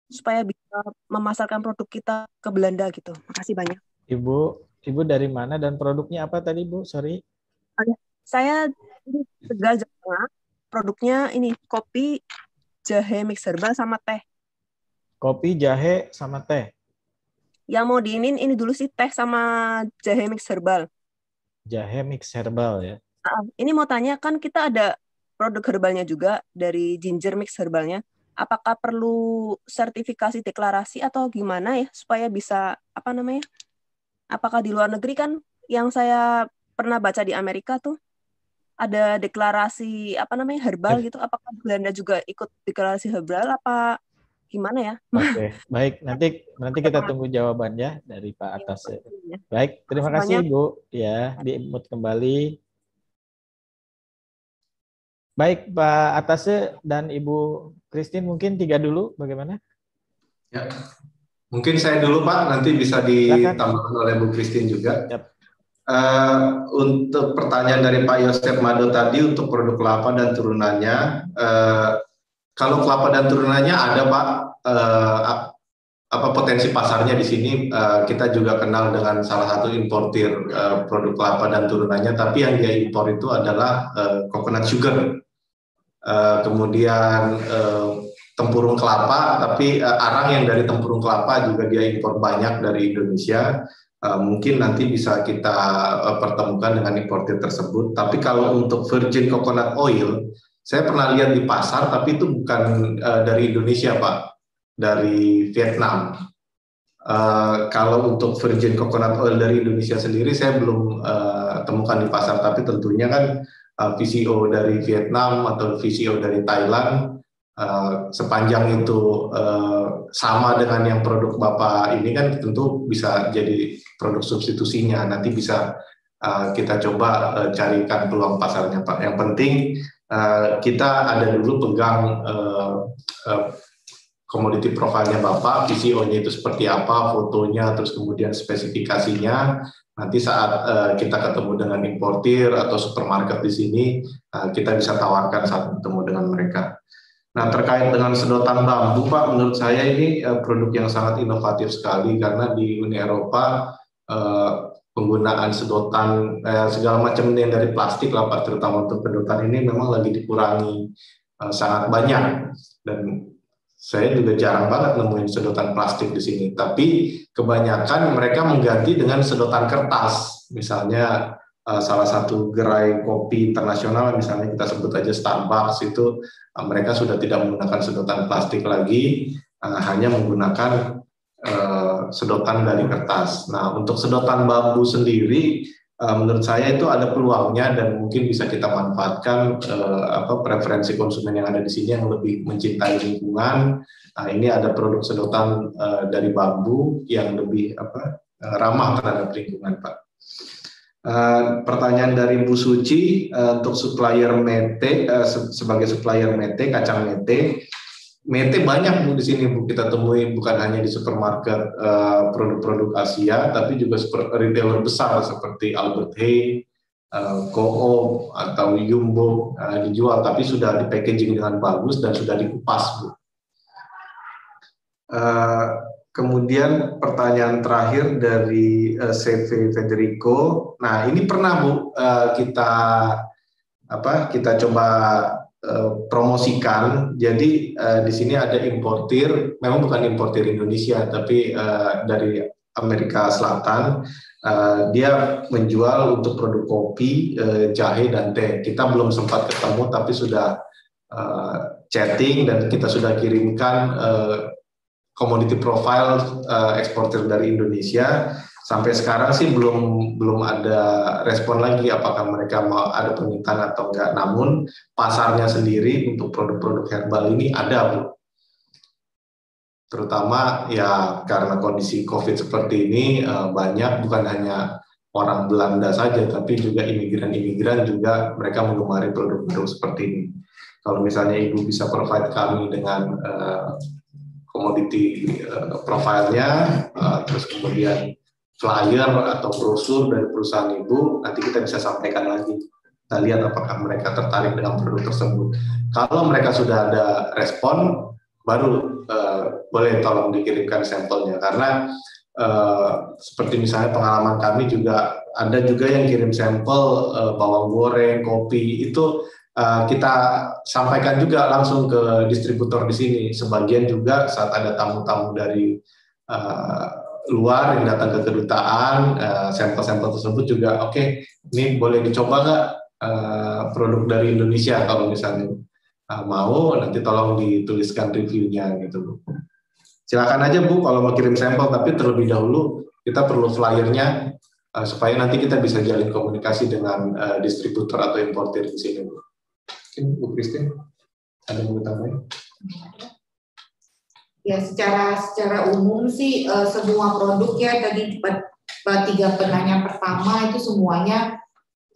supaya bisa memasarkan produk kita ke Belanda gitu. Makasih banyak. Ibu dari mana dan produknya apa tadi, Bu? Sorry. Saya Tegal, Jawa Tengah. Produknya ini kopi, jahe mix herbal sama teh. Kopi, jahe sama teh. Yang mau diinin ini dulu sih teh sama jahe mix herbal. Jahe mix herbal ya. Ini mau tanya, kan kita ada produk herbalnya juga dari ginger mix herbalnya. Apakah perlu sertifikasi deklarasi atau gimana ya supaya bisa apakah di luar negeri kan yang saya pernah baca di Amerika tuh ada deklarasi herbal gitu. Apakah Belanda juga ikut deklarasi herbal apa gimana ya? Oke, baik. Nanti kita tunggu jawabannya dari Pak Atas. Baik, terima kasih Ibu. Ya, di-mute kembali. Baik, Pak Atase dan Ibu Christine, mungkin 3 dulu, bagaimana? Ya, mungkin saya dulu Pak, nanti bisa ditambahkan oleh Bu Christine juga. Yep. Untuk pertanyaan dari Pak Yosef Mado tadi untuk produk kelapa dan turunannya, kalau kelapa dan turunannya ada Pak, potensi pasarnya di sini, kita juga kenal dengan salah satu importir produk kelapa dan turunannya, tapi yang dia impor itu adalah coconut sugar. Kemudian tempurung kelapa, tapi arang yang dari tempurung kelapa juga dia impor banyak dari Indonesia. Mungkin nanti bisa kita pertemukan dengan importir tersebut. Tapi kalau untuk virgin coconut oil, saya pernah lihat di pasar, tapi itu bukan dari Indonesia Pak, dari Vietnam. Kalau untuk virgin coconut oil dari Indonesia sendiri, saya belum temukan di pasar, tapi tentunya kan VCO dari Vietnam atau VCO dari Thailand, sepanjang itu sama dengan yang produk Bapak ini kan tentu bisa jadi produk substitusinya. Nanti bisa kita coba carikan peluang pasarnya Pak. Yang penting kita ada dulu pegang komoditi profilnya Bapak, VCO-nya itu seperti apa, fotonya, terus kemudian spesifikasinya. Nanti saat kita ketemu dengan importir atau supermarket di sini, kita bisa tawarkan saat bertemu dengan mereka. Nah, terkait dengan sedotan bambu, Pak, menurut saya ini produk yang sangat inovatif sekali, karena di Uni Eropa penggunaan sedotan segala macam yang dari plastik lah Pak, terutama untuk sedotan ini memang lagi dikurangi sangat banyak, dan saya juga jarang banget nemuin sedotan plastik di sini. Tapi kebanyakan mereka mengganti dengan sedotan kertas. Misalnya salah satu gerai kopi internasional, misalnya kita sebut aja Starbucks, itu mereka sudah tidak menggunakan sedotan plastik lagi, hanya menggunakan sedotan dari kertas. Nah, untuk sedotan bambu sendiri, menurut saya itu ada peluangnya dan mungkin bisa kita manfaatkan preferensi konsumen yang ada di sini yang lebih mencintai lingkungan. Nah, ini ada produk sedotan dari bambu yang lebih ramah terhadap lingkungan, Pak. Pertanyaan dari Bu Suci untuk supplier mete, sebagai supplier mete, kacang mete. Mete banyak Bu di sini Bu, kita temui bukan hanya di supermarket produk-produk Asia, tapi juga retailer besar seperti Albert Heijn, Co-op atau Jumbo dijual, tapi sudah di packaging dengan bagus dan sudah dikupas Bu. Kemudian pertanyaan terakhir dari CV Federico. Nah ini pernah Bu kita coba promosikan. Jadi di sini ada importir, memang bukan importir Indonesia, tapi dari Amerika Selatan. Dia menjual untuk produk kopi, jahe dan teh. Kita belum sempat ketemu, tapi sudah chatting dan kita sudah kirimkan commodity profile eksportir dari Indonesia. Sampai sekarang sih belum ada respon lagi apakah mereka mau ada permintaan atau enggak. Namun pasarnya sendiri untuk produk-produk herbal ini ada Bu. Terutama ya karena kondisi COVID seperti ini banyak bukan hanya orang Belanda saja tapi juga imigran-imigran juga mereka mengemari produk-produk seperti ini. Kalau misalnya Ibu bisa provide kami dengan komoditi profilnya, terus kemudian flyer atau brosur dari perusahaan Ibu, nanti kita bisa sampaikan lagi. Kita lihat apakah mereka tertarik dengan produk tersebut. Kalau mereka sudah ada respon, baru boleh tolong dikirimkan sampelnya. Karena seperti misalnya pengalaman kami juga, ada juga yang kirim sampel bawang goreng, kopi, itu kita sampaikan juga langsung ke distributor di sini. Sebagian juga saat ada tamu-tamu dari luar yang datang ke kedutaan, sampel-sampel tersebut juga oke, ini boleh dicoba nggak produk dari Indonesia, kalau misalnya mau nanti tolong dituliskan reviewnya gitu. Silakan aja Bu kalau mau kirim sampel, tapi terlebih dahulu kita perlu flyernya supaya nanti kita bisa jalin komunikasi dengan distributor atau importir di sini Bu. Mungkin Bu Christine ada yang mau tambahin? Ya, secara umum sih semua produk ya tadi 3 penanya pertama itu semuanya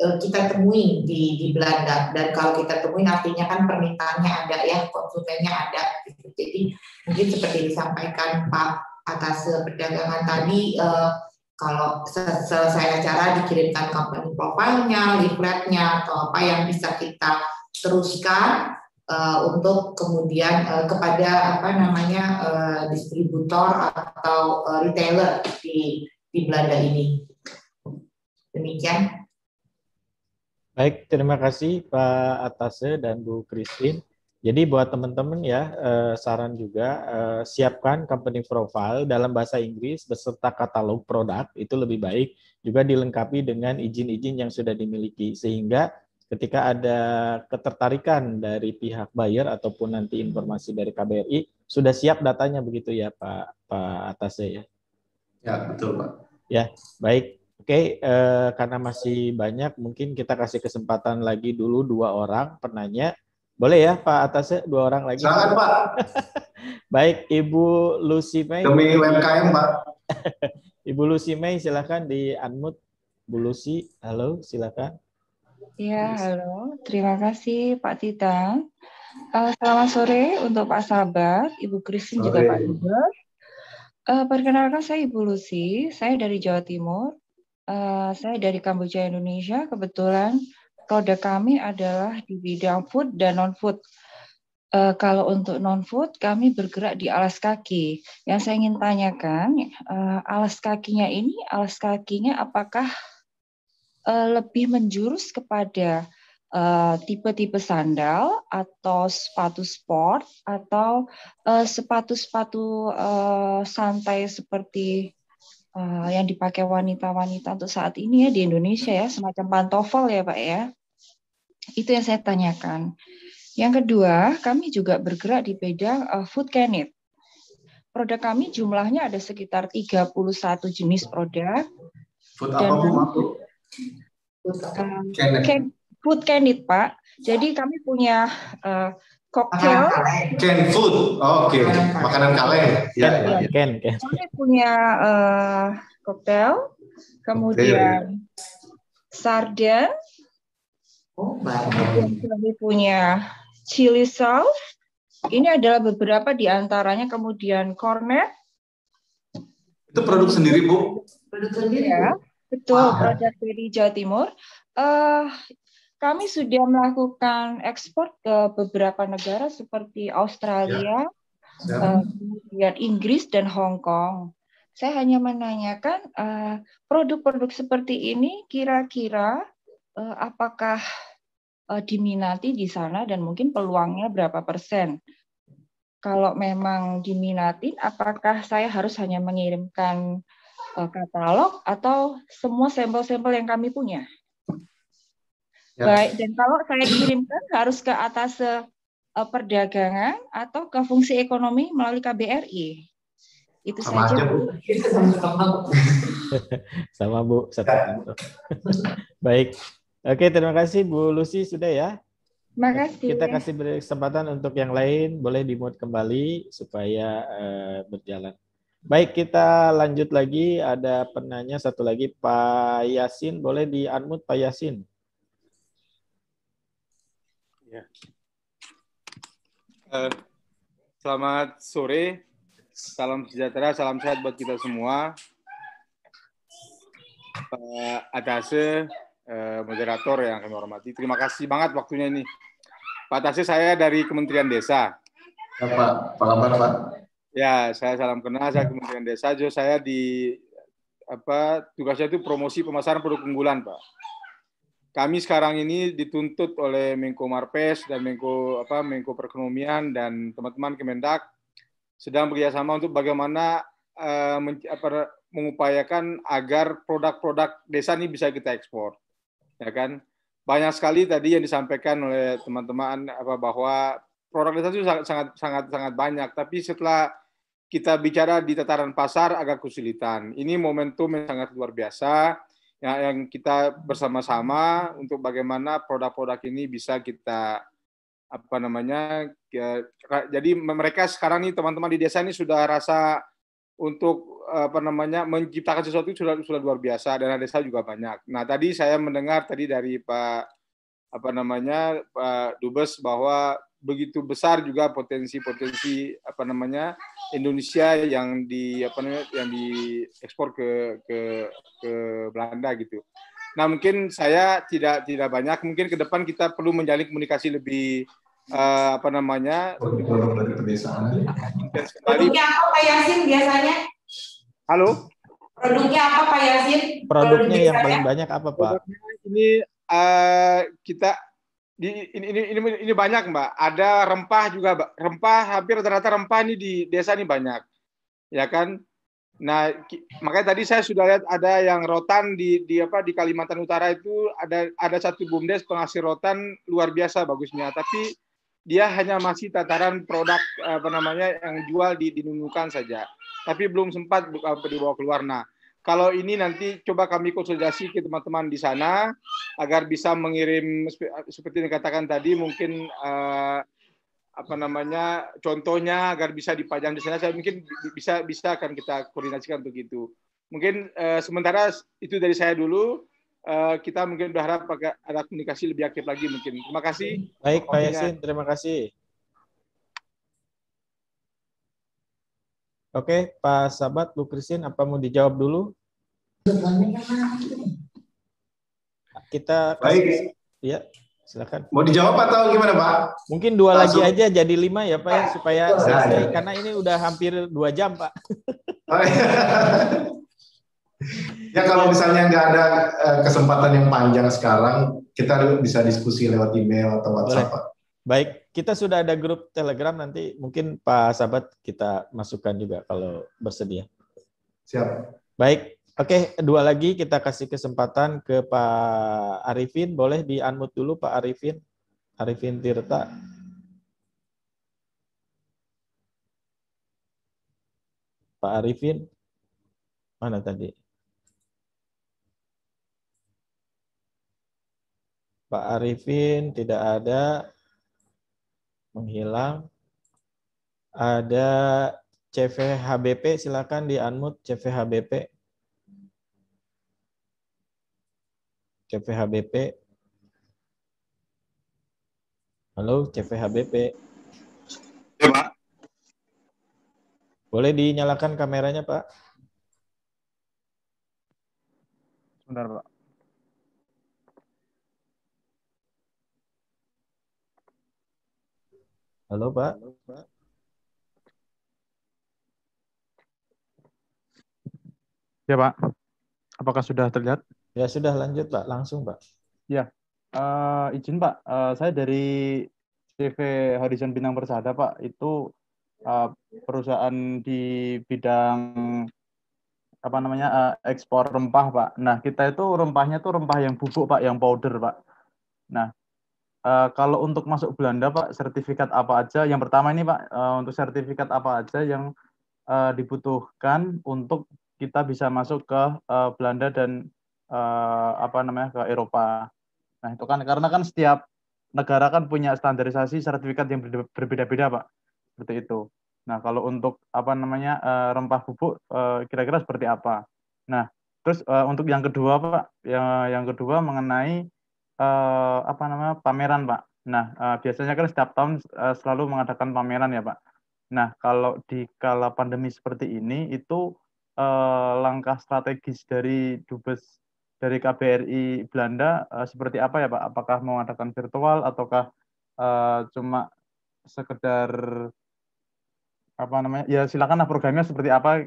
kita temui di Belanda, dan kalau kita temuin artinya kan permintaannya ada ya, konsumennya ada gitu. Jadi mungkin seperti disampaikan Pak atas perdagangan tadi, kalau selesai acara dikirimkan company profile-nya, leafletnya atau apa yang bisa kita teruskan untuk kemudian kepada distributor atau retailer di Belanda ini. Demikian. Baik, terima kasih Pak Atase dan Bu Christine. Jadi buat teman-teman ya, saran juga siapkan company profile dalam bahasa Inggris beserta katalog produk, itu lebih baik. Juga dilengkapi dengan izin-izin yang sudah dimiliki, sehingga ketika ada ketertarikan dari pihak buyer ataupun nanti informasi dari KBRI, sudah siap datanya begitu ya Pak Atase ya? Ya, betul Pak. Ya, baik. Oke, karena masih banyak, mungkin kita kasih kesempatan lagi dulu 2 orang penanya. Boleh ya Pak Atase, 2 orang lagi? Silakan Pak. Baik, Ibu Lucy May. Demi UMKM Pak. Ibu Lucy May, silakan di-unmute. Bu Lucy, halo, silakan. Ya, halo. Terima kasih Pak Tita. Selamat sore untuk Pak Sabar, Ibu Christine juga Pak Dubes. Perkenalkan saya Ibu Lucy, saya dari Jawa Timur. Saya dari Kamboja, Indonesia. Kebetulan produk kami adalah di bidang food dan non-food. Kalau untuk non-food, kami bergerak di alas kaki. Yang saya ingin tanyakan, alas kakinya apakah lebih menjurus kepada tipe-tipe sandal atau sepatu sport atau sepatu-sepatu santai seperti yang dipakai wanita-wanita untuk saat ini ya di Indonesia ya, semacam pantofel ya Pak ya. Itu yang saya tanyakan. Yang kedua, kami juga bergerak di bidang food canit. Produk kami jumlahnya ada sekitar 31 jenis produk. Food apa Bu? Food candid, Pak. Jadi kami punya koktail. Can food, oke. Makanan kaleng. Ya. Kami punya koktail, kemudian sarden. Kemudian kami punya chili sauce. Ini adalah beberapa di antaranya. Kemudian cornet. Itu produk sendiri, Bu? Produk sendiri, ya, betul. Produk dari Jawa Timur. Kami sudah melakukan ekspor ke beberapa negara seperti Australia, kemudian Inggris dan Hong Kong. Saya hanya menanyakan produk-produk seperti ini kira-kira apakah diminati di sana dan mungkin peluangnya berapa persen? Kalau memang diminatin, apakah saya harus hanya mengirimkan katalog atau semua sampel-sampel yang kami punya? Baik, dan kalau saya kirimkan harus ke atas perdagangan atau ke fungsi ekonomi melalui KBRI. Itu sama saja, aja, Bu. Sama, Bu. Baik. Oke, terima kasih Bu Lucy sudah ya. Terima kasih. Kita kasih kesempatan untuk yang lain, boleh di-mute kembali supaya berjalan. Baik, kita lanjut lagi. Ada penanya satu lagi, Pak Yasin. Boleh di-unmute, Pak Yasin. Ya. Selamat sore, salam sejahtera, salam sehat buat kita semua. Pak Atase, moderator yang kami hormati, terima kasih banget waktunya ini. Pak Atase, saya dari Kementerian Desa. Ya, Pak. Apa kabar, Pak? Ya, saya salam kenal, saya Kementerian Desa. Saya di tugasnya itu promosi pemasaran produk unggulan, Pak. Kami sekarang ini dituntut oleh Menko Marpes dan Menko Perekonomian dan teman-teman Kemendak sedang bekerjasama untuk bagaimana mengupayakan agar produk-produk desa ini bisa kita ekspor, ya kan? Banyak sekali tadi yang disampaikan oleh teman-teman bahwa produk desa itu sangat banyak, tapi setelah kita bicara di tataran pasar agak kesulitan. Ini momentum yang sangat luar biasa. Yang kita bersama-sama untuk bagaimana produk-produk ini bisa kita jadi mereka sekarang nih teman-teman di desa ini sudah rasa untuk menciptakan sesuatu sudah luar biasa, dana desa juga banyak. Nah, tadi saya mendengar tadi dari Pak Dubes bahwa begitu besar juga potensi Indonesia yang diekspor ke Belanda gitu. Nah, mungkin saya tidak banyak, mungkin ke depan kita perlu menjalin komunikasi lebih produk dari pedesaan. Produknya apa Pak Yasin biasanya? Halo? Produknya apa Pak Yasin? Produknya yang paling banyak apa, Pak? Ini ini banyak, Mbak. Ada rempah juga, Mbak. Rempah hampir rata-rata rempah ini di desa ini banyak, ya kan? Nah, makanya tadi saya sudah lihat ada yang rotan di Kalimantan Utara itu ada satu BUMDes penghasil rotan luar biasa bagusnya, tapi dia hanya masih tataran produk yang jual di Nunukan saja, tapi belum sempat dibawa keluar. Nah, kalau ini nanti coba kami konsolidasi ke teman-teman di sana agar bisa mengirim seperti yang dikatakan tadi, mungkin contohnya agar bisa dipajang di sana. Saya mungkin bisa akan kita koordinasikan begitu. Mungkin sementara itu dari saya dulu. Kita mungkin berharap ada komunikasi lebih aktif lagi mungkin. Terima kasih. Baik, Pak Yasin, terima kasih. Oke, Pak Sabat, Bu Christine, apa mau dijawab dulu? Kita baik. Ya, silakan. Mau dijawab atau gimana, Pak? Mungkin dua langsung lagi aja jadi 5 ya, Pak, ya, supaya selesai. Karena ini udah hampir 2 jam, Pak. Ya, kalau misalnya nggak ada kesempatan yang panjang sekarang, kita bisa diskusi lewat email atau WhatsApp, Pak. Baik, kita sudah ada grup Telegram, nanti mungkin Pak Sabat kita masukkan juga kalau bersedia. Siap. Baik, oke, 2 lagi kita kasih kesempatan ke Pak Arifin. Boleh di-unmute dulu Pak Arifin. Arifin Tirta. Pak Arifin. Mana tadi? Pak Arifin tidak ada, menghilang. Ada CVHBP, silakan di-unmute CVHBP. CVHBP. Halo, CVHBP. Ya, Pak. Boleh dinyalakan kameranya, Pak? Sebentar, Pak. Halo, Pak. Ya, Pak. Apakah sudah terlihat? Ya, sudah, lanjut, Pak. Langsung, Pak. Ya. Izin, Pak. Saya dari CV Horizon Bintang Persada, Pak. Itu perusahaan di bidang apa namanya ekspor rempah, Pak. Nah, kita itu rempahnya tuh rempah yang bubuk, Pak, yang powder, Pak. Nah, kalau untuk masuk Belanda, Pak, sertifikat apa aja? Yang pertama ini, Pak, untuk sertifikat apa aja yang dibutuhkan untuk kita bisa masuk ke Belanda dan apa namanya ke Eropa. Nah, itu kan karena kan setiap negara kan punya standarisasi sertifikat yang berbeda-beda, Pak. Seperti itu. Nah, kalau untuk apa namanya rempah bubuk kira-kira seperti apa? Nah, terus untuk yang kedua, Pak, yang kedua mengenai apa namanya pameran, Pak. Nah, biasanya kan setiap tahun selalu mengadakan pameran ya, Pak. Nah, kalau di kala pandemi seperti ini itu langkah strategis dari Dubes dari KBRI Belanda seperti apa ya, Pak? Apakah mengadakan virtual ataukah cuma sekedar apa namanya? Ya silakanlah programnya seperti apa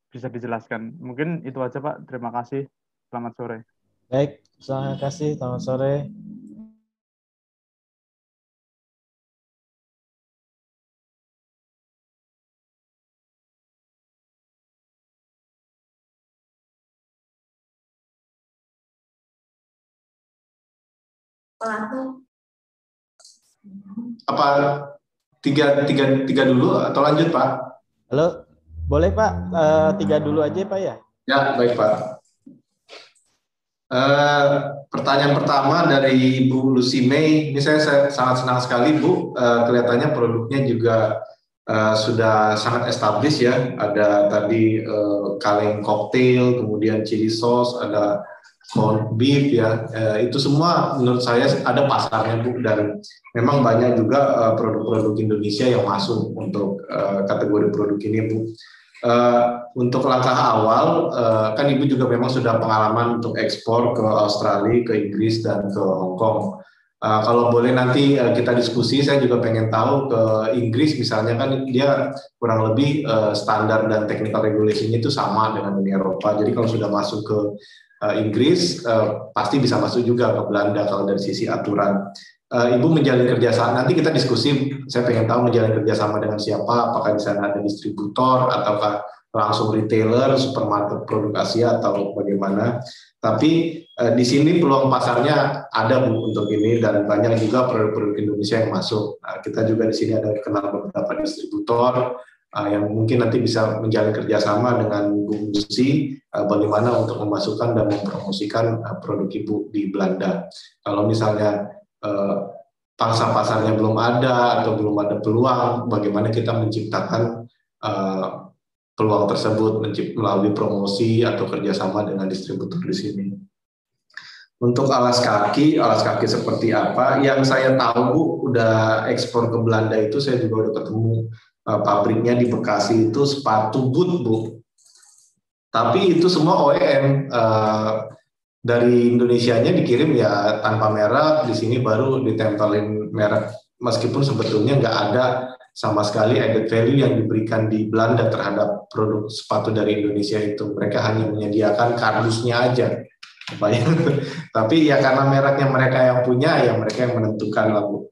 bisa dijelaskan. Mungkin itu aja, Pak. Terima kasih. Selamat sore. Baik, terima kasih. Selamat sore. Apa tiga dulu atau lanjut, Pak? Halo, boleh Pak? Tiga dulu aja, Pak ya? Ya, baik, Pak. Pertanyaan pertama dari Bu Lucy May. Ini saya sangat senang sekali, Bu. Kelihatannya produknya juga sudah sangat established ya. Ada tadi kaleng cocktail, kemudian chili sauce, ada corned beef ya. Itu semua menurut saya ada pasarnya, Bu. Dan memang banyak juga produk-produk Indonesia yang masuk untuk kategori produk ini, Bu. Untuk langkah awal, kan Ibu juga memang sudah pengalaman untuk ekspor ke Australia, ke Inggris, dan ke Hong Kong. Kalau boleh nanti kita diskusi, saya juga pengen tahu ke Inggris misalnya kan dia kurang lebih standar dan technical regulation-nya itu sama dengan Uni Eropa. Jadi kalau sudah masuk ke Inggris, pasti bisa masuk juga ke Belanda kalau dari sisi aturan. Ibu menjalin kerjasama, nanti kita diskusi, saya pengen tahu menjalin kerjasama dengan siapa, apakah di sana ada distributor, ataukah langsung retailer, supermarket produk Asia, atau bagaimana. Tapi di sini peluang pasarnya ada, Bu, untuk ini, dan banyak juga produk-produk Indonesia yang masuk. Kita juga di sini ada kenal beberapa distributor, yang mungkin nanti bisa menjalin kerjasama dengan Bu Lucy, bagaimana untuk memasukkan dan mempromosikan produk Ibu di Belanda. Kalau misalnya pangsa pasarnya belum ada atau belum ada peluang, bagaimana kita menciptakan peluang tersebut melalui promosi atau kerjasama dengan distributor di sini. Untuk alas kaki seperti apa? Yang saya tahu, Bu, udah ekspor ke Belanda itu saya juga udah ketemu pabriknya di Bekasi itu sepatu boot, Bu. Tapi itu semua OEM. Dari Indonesianya dikirim ya tanpa merek, di sini baru ditempelin merek, meskipun sebetulnya nggak ada sama sekali added value yang diberikan di Belanda terhadap produk sepatu dari Indonesia itu. Mereka hanya menyediakan kardusnya aja. Tapi ya karena mereknya mereka yang punya, ya mereka yang menentukan lah, Bu.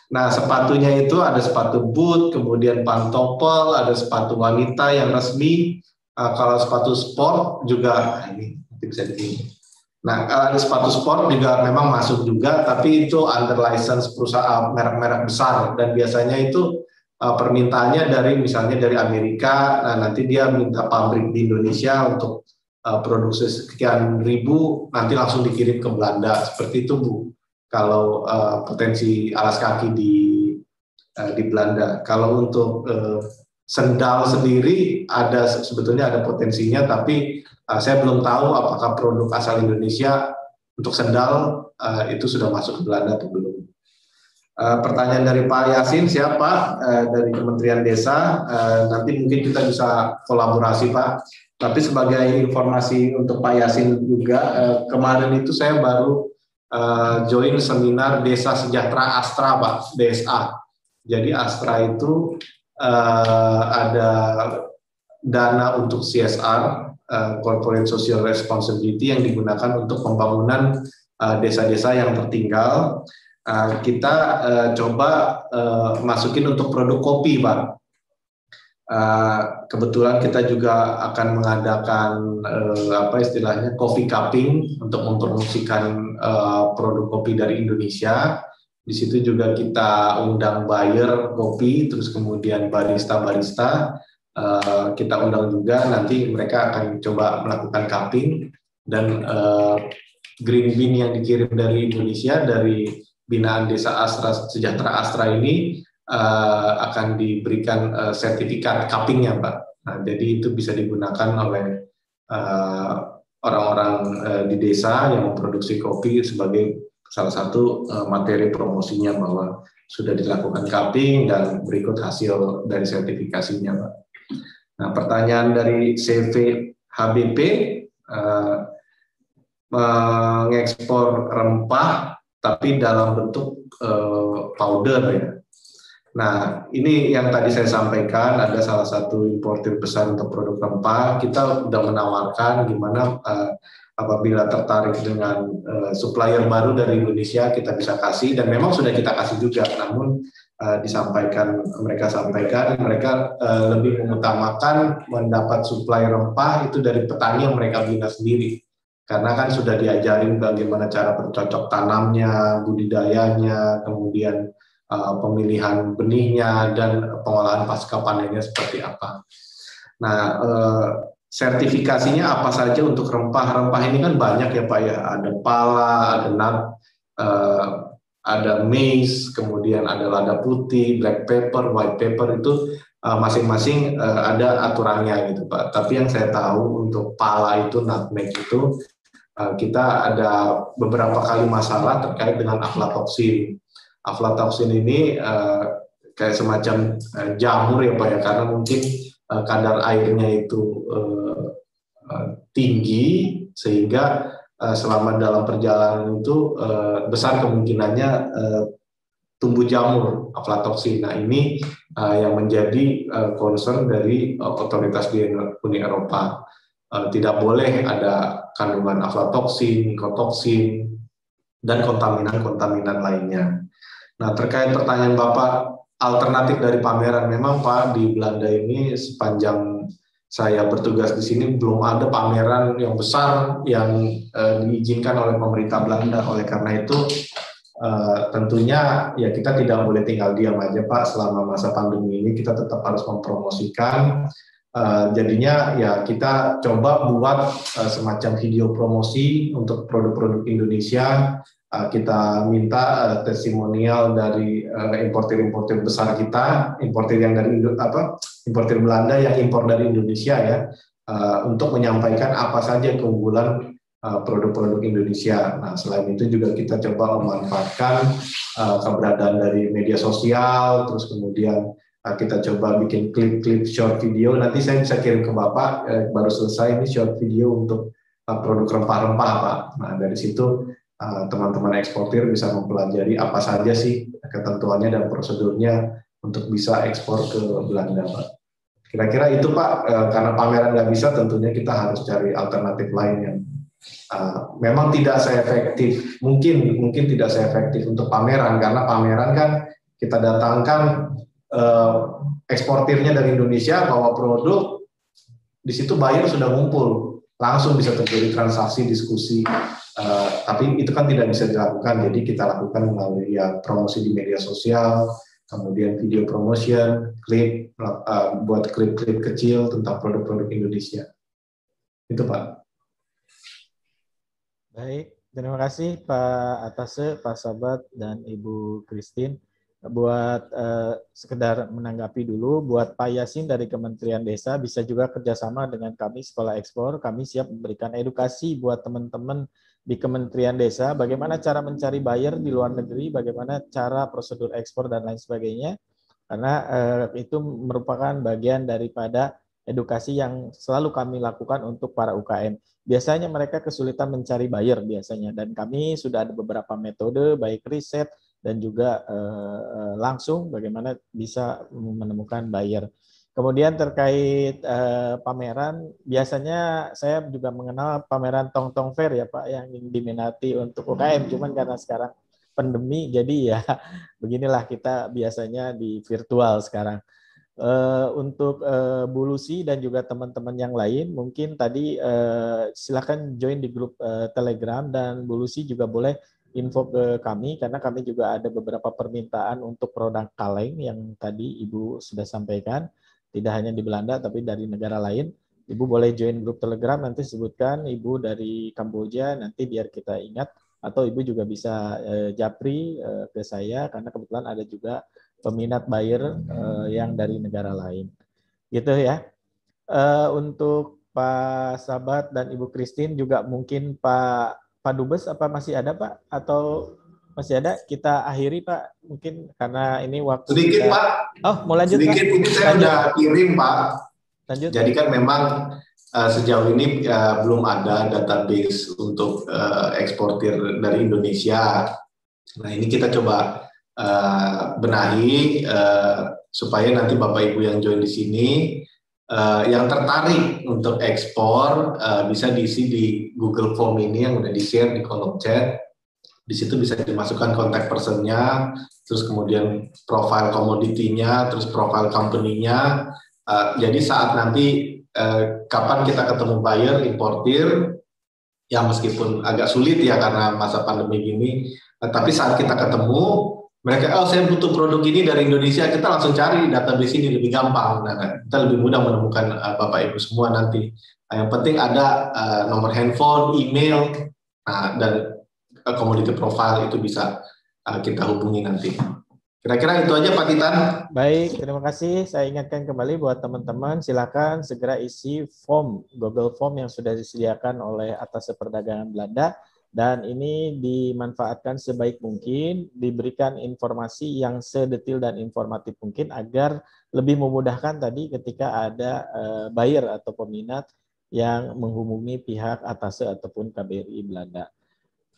Nah, sepatunya itu ada sepatu boot, kemudian pantopel, ada sepatu wanita yang resmi. Kalau sepatu sport juga, ini bisa di Nah, ada sepatu sport juga memang masuk juga, tapi itu under license perusahaan merek-merek besar, dan biasanya itu permintaannya dari misalnya dari Amerika. Nah, nanti dia minta pabrik di Indonesia untuk produksi sekian ribu, nanti langsung dikirim ke Belanda, seperti itu, Bu. kalau potensi alas kaki di Belanda. Kalau untuk sendal sendiri sebetulnya ada potensinya, tapi saya belum tahu apakah produk asal Indonesia untuk sendal itu sudah masuk ke Belanda atau belum. Pertanyaan dari Pak Yasin, siapa dari Kementerian Desa? Nanti mungkin kita bisa kolaborasi, Pak. Tapi sebagai informasi untuk Pak Yasin juga, kemarin itu saya baru join seminar Desa Sejahtera Astra, Pak, DSA. Jadi Astra itu ada dana untuk CSR, Corporate Social Responsibility, yang digunakan untuk pembangunan desa-desa yang tertinggal. Kita coba masukin untuk produk kopi, Pak. Kebetulan kita juga akan mengadakan coffee cupping untuk mempromosikan produk kopi dari Indonesia. Di situ juga kita undang buyer kopi, terus kemudian barista-barista. Kita undang juga, nanti mereka akan coba melakukan cupping, dan green bean yang dikirim dari Indonesia, dari binaan Desa Sejahtera Astra ini akan diberikan sertifikat cuppingnya, Pak. Nah, jadi itu bisa digunakan oleh orang-orang di desa yang memproduksi kopi sebagai salah satu materi promosinya, bahwa sudah dilakukan cupping dan berikut hasil dari sertifikasinya, Pak. Nah, pertanyaan dari CV HBP, mengekspor rempah tapi dalam bentuk powder, ya. Nah, ini yang tadi saya sampaikan, ada salah satu importir besar untuk produk rempah. Kita sudah menawarkan gimana apabila tertarik dengan supplier baru dari Indonesia, kita bisa kasih, dan memang sudah kita kasih juga. Namun mereka lebih mengutamakan mendapat suplai rempah itu dari petani yang mereka bina sendiri, karena kan sudah diajarin bagaimana cara bercocok tanamnya, budidayanya, kemudian pemilihan benihnya, dan pengolahan pasca panennya seperti apa. Nah, sertifikasinya apa saja untuk rempah? Rempah ini kan banyak ya, Pak, ya. Ada pala, ada nut, ada mace, kemudian ada lada putih, black pepper, white pepper, itu masing-masing ada aturannya gitu, Pak. Tapi yang saya tahu untuk pala itu, nutmeg itu, kita ada beberapa kali masalah terkait dengan aflatoksin. Aflatoksin ini kayak semacam jamur ya, Pak, ya, karena mungkin kadar airnya itu tinggi, sehingga selama dalam perjalanan itu besar kemungkinannya tumbuh jamur aflatoksin. Nah, ini yang menjadi concern dari otoritas di Uni Eropa. Tidak boleh ada kandungan aflatoksin, nikotoksin, dan kontaminan-kontaminan lainnya. Nah, terkait pertanyaan Bapak, alternatif dari pameran, memang, Pak, di Belanda ini sepanjang saya bertugas di sini belum ada pameran yang besar yang diizinkan oleh pemerintah Belanda. Oleh karena itu tentunya ya kita tidak boleh tinggal diam aja, Pak. Selama masa pandemi ini kita tetap harus mempromosikan. Jadinya ya kita coba buat semacam video promosi untuk produk-produk Indonesia. Kita minta testimonial dari importir-importir besar kita, importir yang dari importir Belanda yang impor dari Indonesia, ya, untuk menyampaikan apa saja keunggulan produk-produk Indonesia. Nah, selain itu juga kita coba memanfaatkan keberadaan dari media sosial, terus kemudian kita coba bikin klip-klip short video. Nanti saya bisa kirim ke Bapak, baru selesai ini short video untuk produk rempah-rempah, Pak. Nah, dari situ teman-teman eksportir bisa mempelajari apa saja sih ketentuannya dan prosedurnya untuk bisa ekspor ke Belanda, Pak. Kira-kira itu, Pak. Karena pameran nggak bisa, tentunya kita harus cari alternatif lain yang memang tidak seefektif. Mungkin tidak seefektif untuk pameran, karena pameran kan kita datangkan eksportirnya dari Indonesia, bawa produk, di situ buyer sudah ngumpul, langsung bisa terjadi transaksi, diskusi. Tapi itu kan tidak bisa dilakukan, jadi kita lakukan melalui ya promosi di media sosial, kemudian video promotion, klip, buat klip-klip kecil tentang produk-produk Indonesia. Itu, Pak. Baik, Terima kasih Pak Atase, Pak Sabat, dan Ibu Christine. Buat sekedar menanggapi dulu, buat Pak Yasin dari Kementerian Desa bisa juga kerjasama dengan kami Sekolah Ekspor. Kami siap memberikan edukasi buat teman-teman di Kementerian Desa, bagaimana cara mencari buyer di luar negeri, bagaimana cara prosedur ekspor dan lain sebagainya. Karena itu merupakan bagian daripada edukasi yang selalu kami lakukan untuk para UKM. Biasanya mereka kesulitan mencari buyer biasanya, dan kami sudah ada beberapa metode, baik riset dan juga langsung bagaimana bisa menemukan buyer. Kemudian terkait pameran, biasanya saya juga mengenal pameran Tong Tong Fair ya Pak, yang diminati untuk UKM, cuman karena sekarang pandemi, jadi ya beginilah kita biasanya di virtual sekarang. Untuk Bu Lucy dan juga teman-teman yang lain, mungkin tadi silakan join di grup Telegram, dan Bu Lucy juga boleh info ke kami, karena kami juga ada beberapa permintaan untuk produk kaleng yang tadi Ibu sudah sampaikan, tidak hanya di Belanda tapi dari negara lain. Ibu boleh join grup Telegram, nanti sebutkan Ibu dari Kamboja, nanti biar kita ingat, atau Ibu juga bisa japri ke saya, karena kebetulan ada juga peminat buyer yang dari negara lain. Gitu ya. Untuk Pak Sabat dan Ibu Christine juga mungkin Pak Dubes apa masih ada Pak? Atau masih ada? Kita akhiri Pak, mungkin karena ini waktu sedikit kita... Pak. Oh, mau lanjut sedikit, Pak? ini saya udah kirim Pak. Lanjut. Jadi kan memang sejauh ini belum ada database untuk eksportir dari Indonesia. Nah ini kita coba benahi supaya nanti Bapak Ibu yang join di sini yang tertarik untuk ekspor bisa diisi di Google Form ini yang udah di-share di kolom chat. Di situ bisa dimasukkan kontak personnya, terus kemudian profile komoditinya, terus profile company-nya. Jadi saat nanti kapan kita ketemu buyer, importir, ya meskipun agak sulit ya karena masa pandemi gini, tapi saat kita ketemu, mereka, oh saya butuh produk ini dari Indonesia, kita langsung cari database ini lebih gampang. Nah, kita lebih mudah menemukan Bapak Ibu semua nanti. Nah, yang penting ada nomor handphone, email, dan community profile itu bisa kita hubungi nanti. Kira-kira itu aja Pak Titan. Baik, terima kasih. Saya ingatkan kembali buat teman-teman, silakan segera isi form, Google Form yang sudah disediakan oleh Atas Perdagangan Belanda. Dan ini dimanfaatkan sebaik mungkin, diberikan informasi yang sedetil dan informatif mungkin agar lebih memudahkan tadi ketika ada buyer atau peminat yang menghubungi pihak Atase ataupun KBRI Belanda.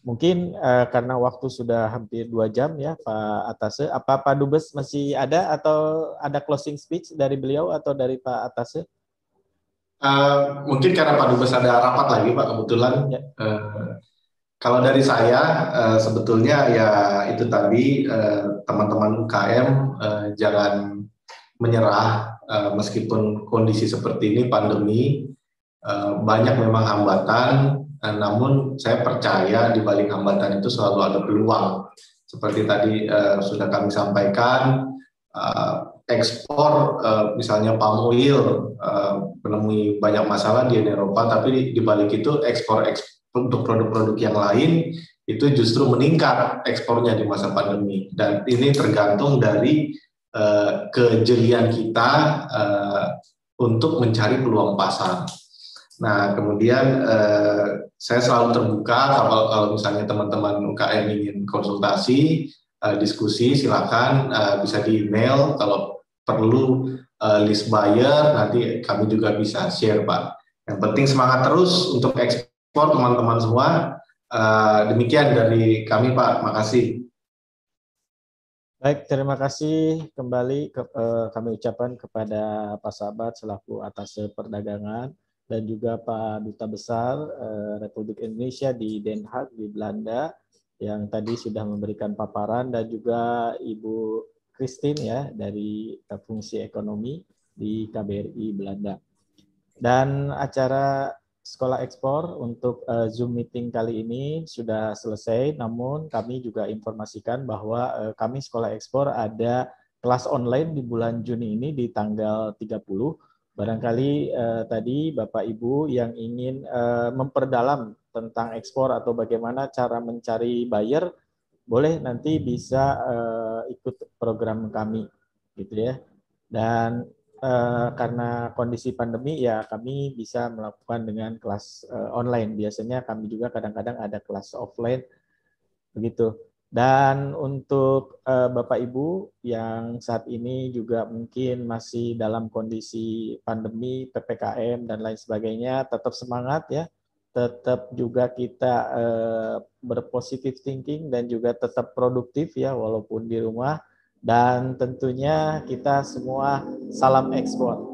Mungkin karena waktu sudah hampir 2 jam ya Pak Atase, apa Pak Dubes masih ada atau ada closing speech dari beliau atau dari Pak Atase? Mungkin karena Pak Dubes ada rapat lagi Pak kebetulan. Ya. Kalau dari saya sebetulnya ya itu tadi teman-teman UKM jangan menyerah meskipun kondisi seperti ini pandemi, banyak memang hambatan, namun saya percaya di balik hambatan itu selalu ada peluang. Seperti tadi sudah kami sampaikan, ekspor misalnya palm oil menemui banyak masalah di Eropa, tapi di balik itu ekspor untuk produk-produk yang lain itu justru meningkat ekspornya di masa pandemi, dan ini tergantung dari kejelian kita untuk mencari peluang pasar. Nah kemudian saya selalu terbuka kalau misalnya teman-teman UKM ingin konsultasi, diskusi, silakan bisa di email. Kalau perlu list buyer nanti kami juga bisa share Pak. Yang penting semangat terus untuk ekspor teman-teman semua. Demikian dari kami Pak, makasih. Baik, terima kasih kembali kami ucapkan kepada Pak Sabat selaku Atase Perdagangan dan juga Pak Duta Besar Republik Indonesia di Den Haag di Belanda yang tadi sudah memberikan paparan, dan juga Ibu Christine ya dari Fungsi Ekonomi di KBRI Belanda. Dan acara Sekolah Ekspor untuk Zoom meeting kali ini sudah selesai, namun kami juga informasikan bahwa kami Sekolah Ekspor ada kelas online di bulan Juni ini di tanggal 30 Barangkali tadi Bapak Ibu yang ingin memperdalam tentang ekspor atau bagaimana cara mencari buyer, boleh nanti bisa ikut program kami, gitu ya. Dan karena kondisi pandemi ya kami bisa melakukan dengan kelas online. Biasanya kami juga kadang-kadang ada kelas offline, begitu. Dan untuk Bapak Ibu yang saat ini juga mungkin masih dalam kondisi pandemi, PPKM dan lain sebagainya, tetap semangat ya. Tetap juga kita berpositif thinking dan juga tetap produktif ya walaupun di rumah. Dan tentunya kita semua salam ekspor.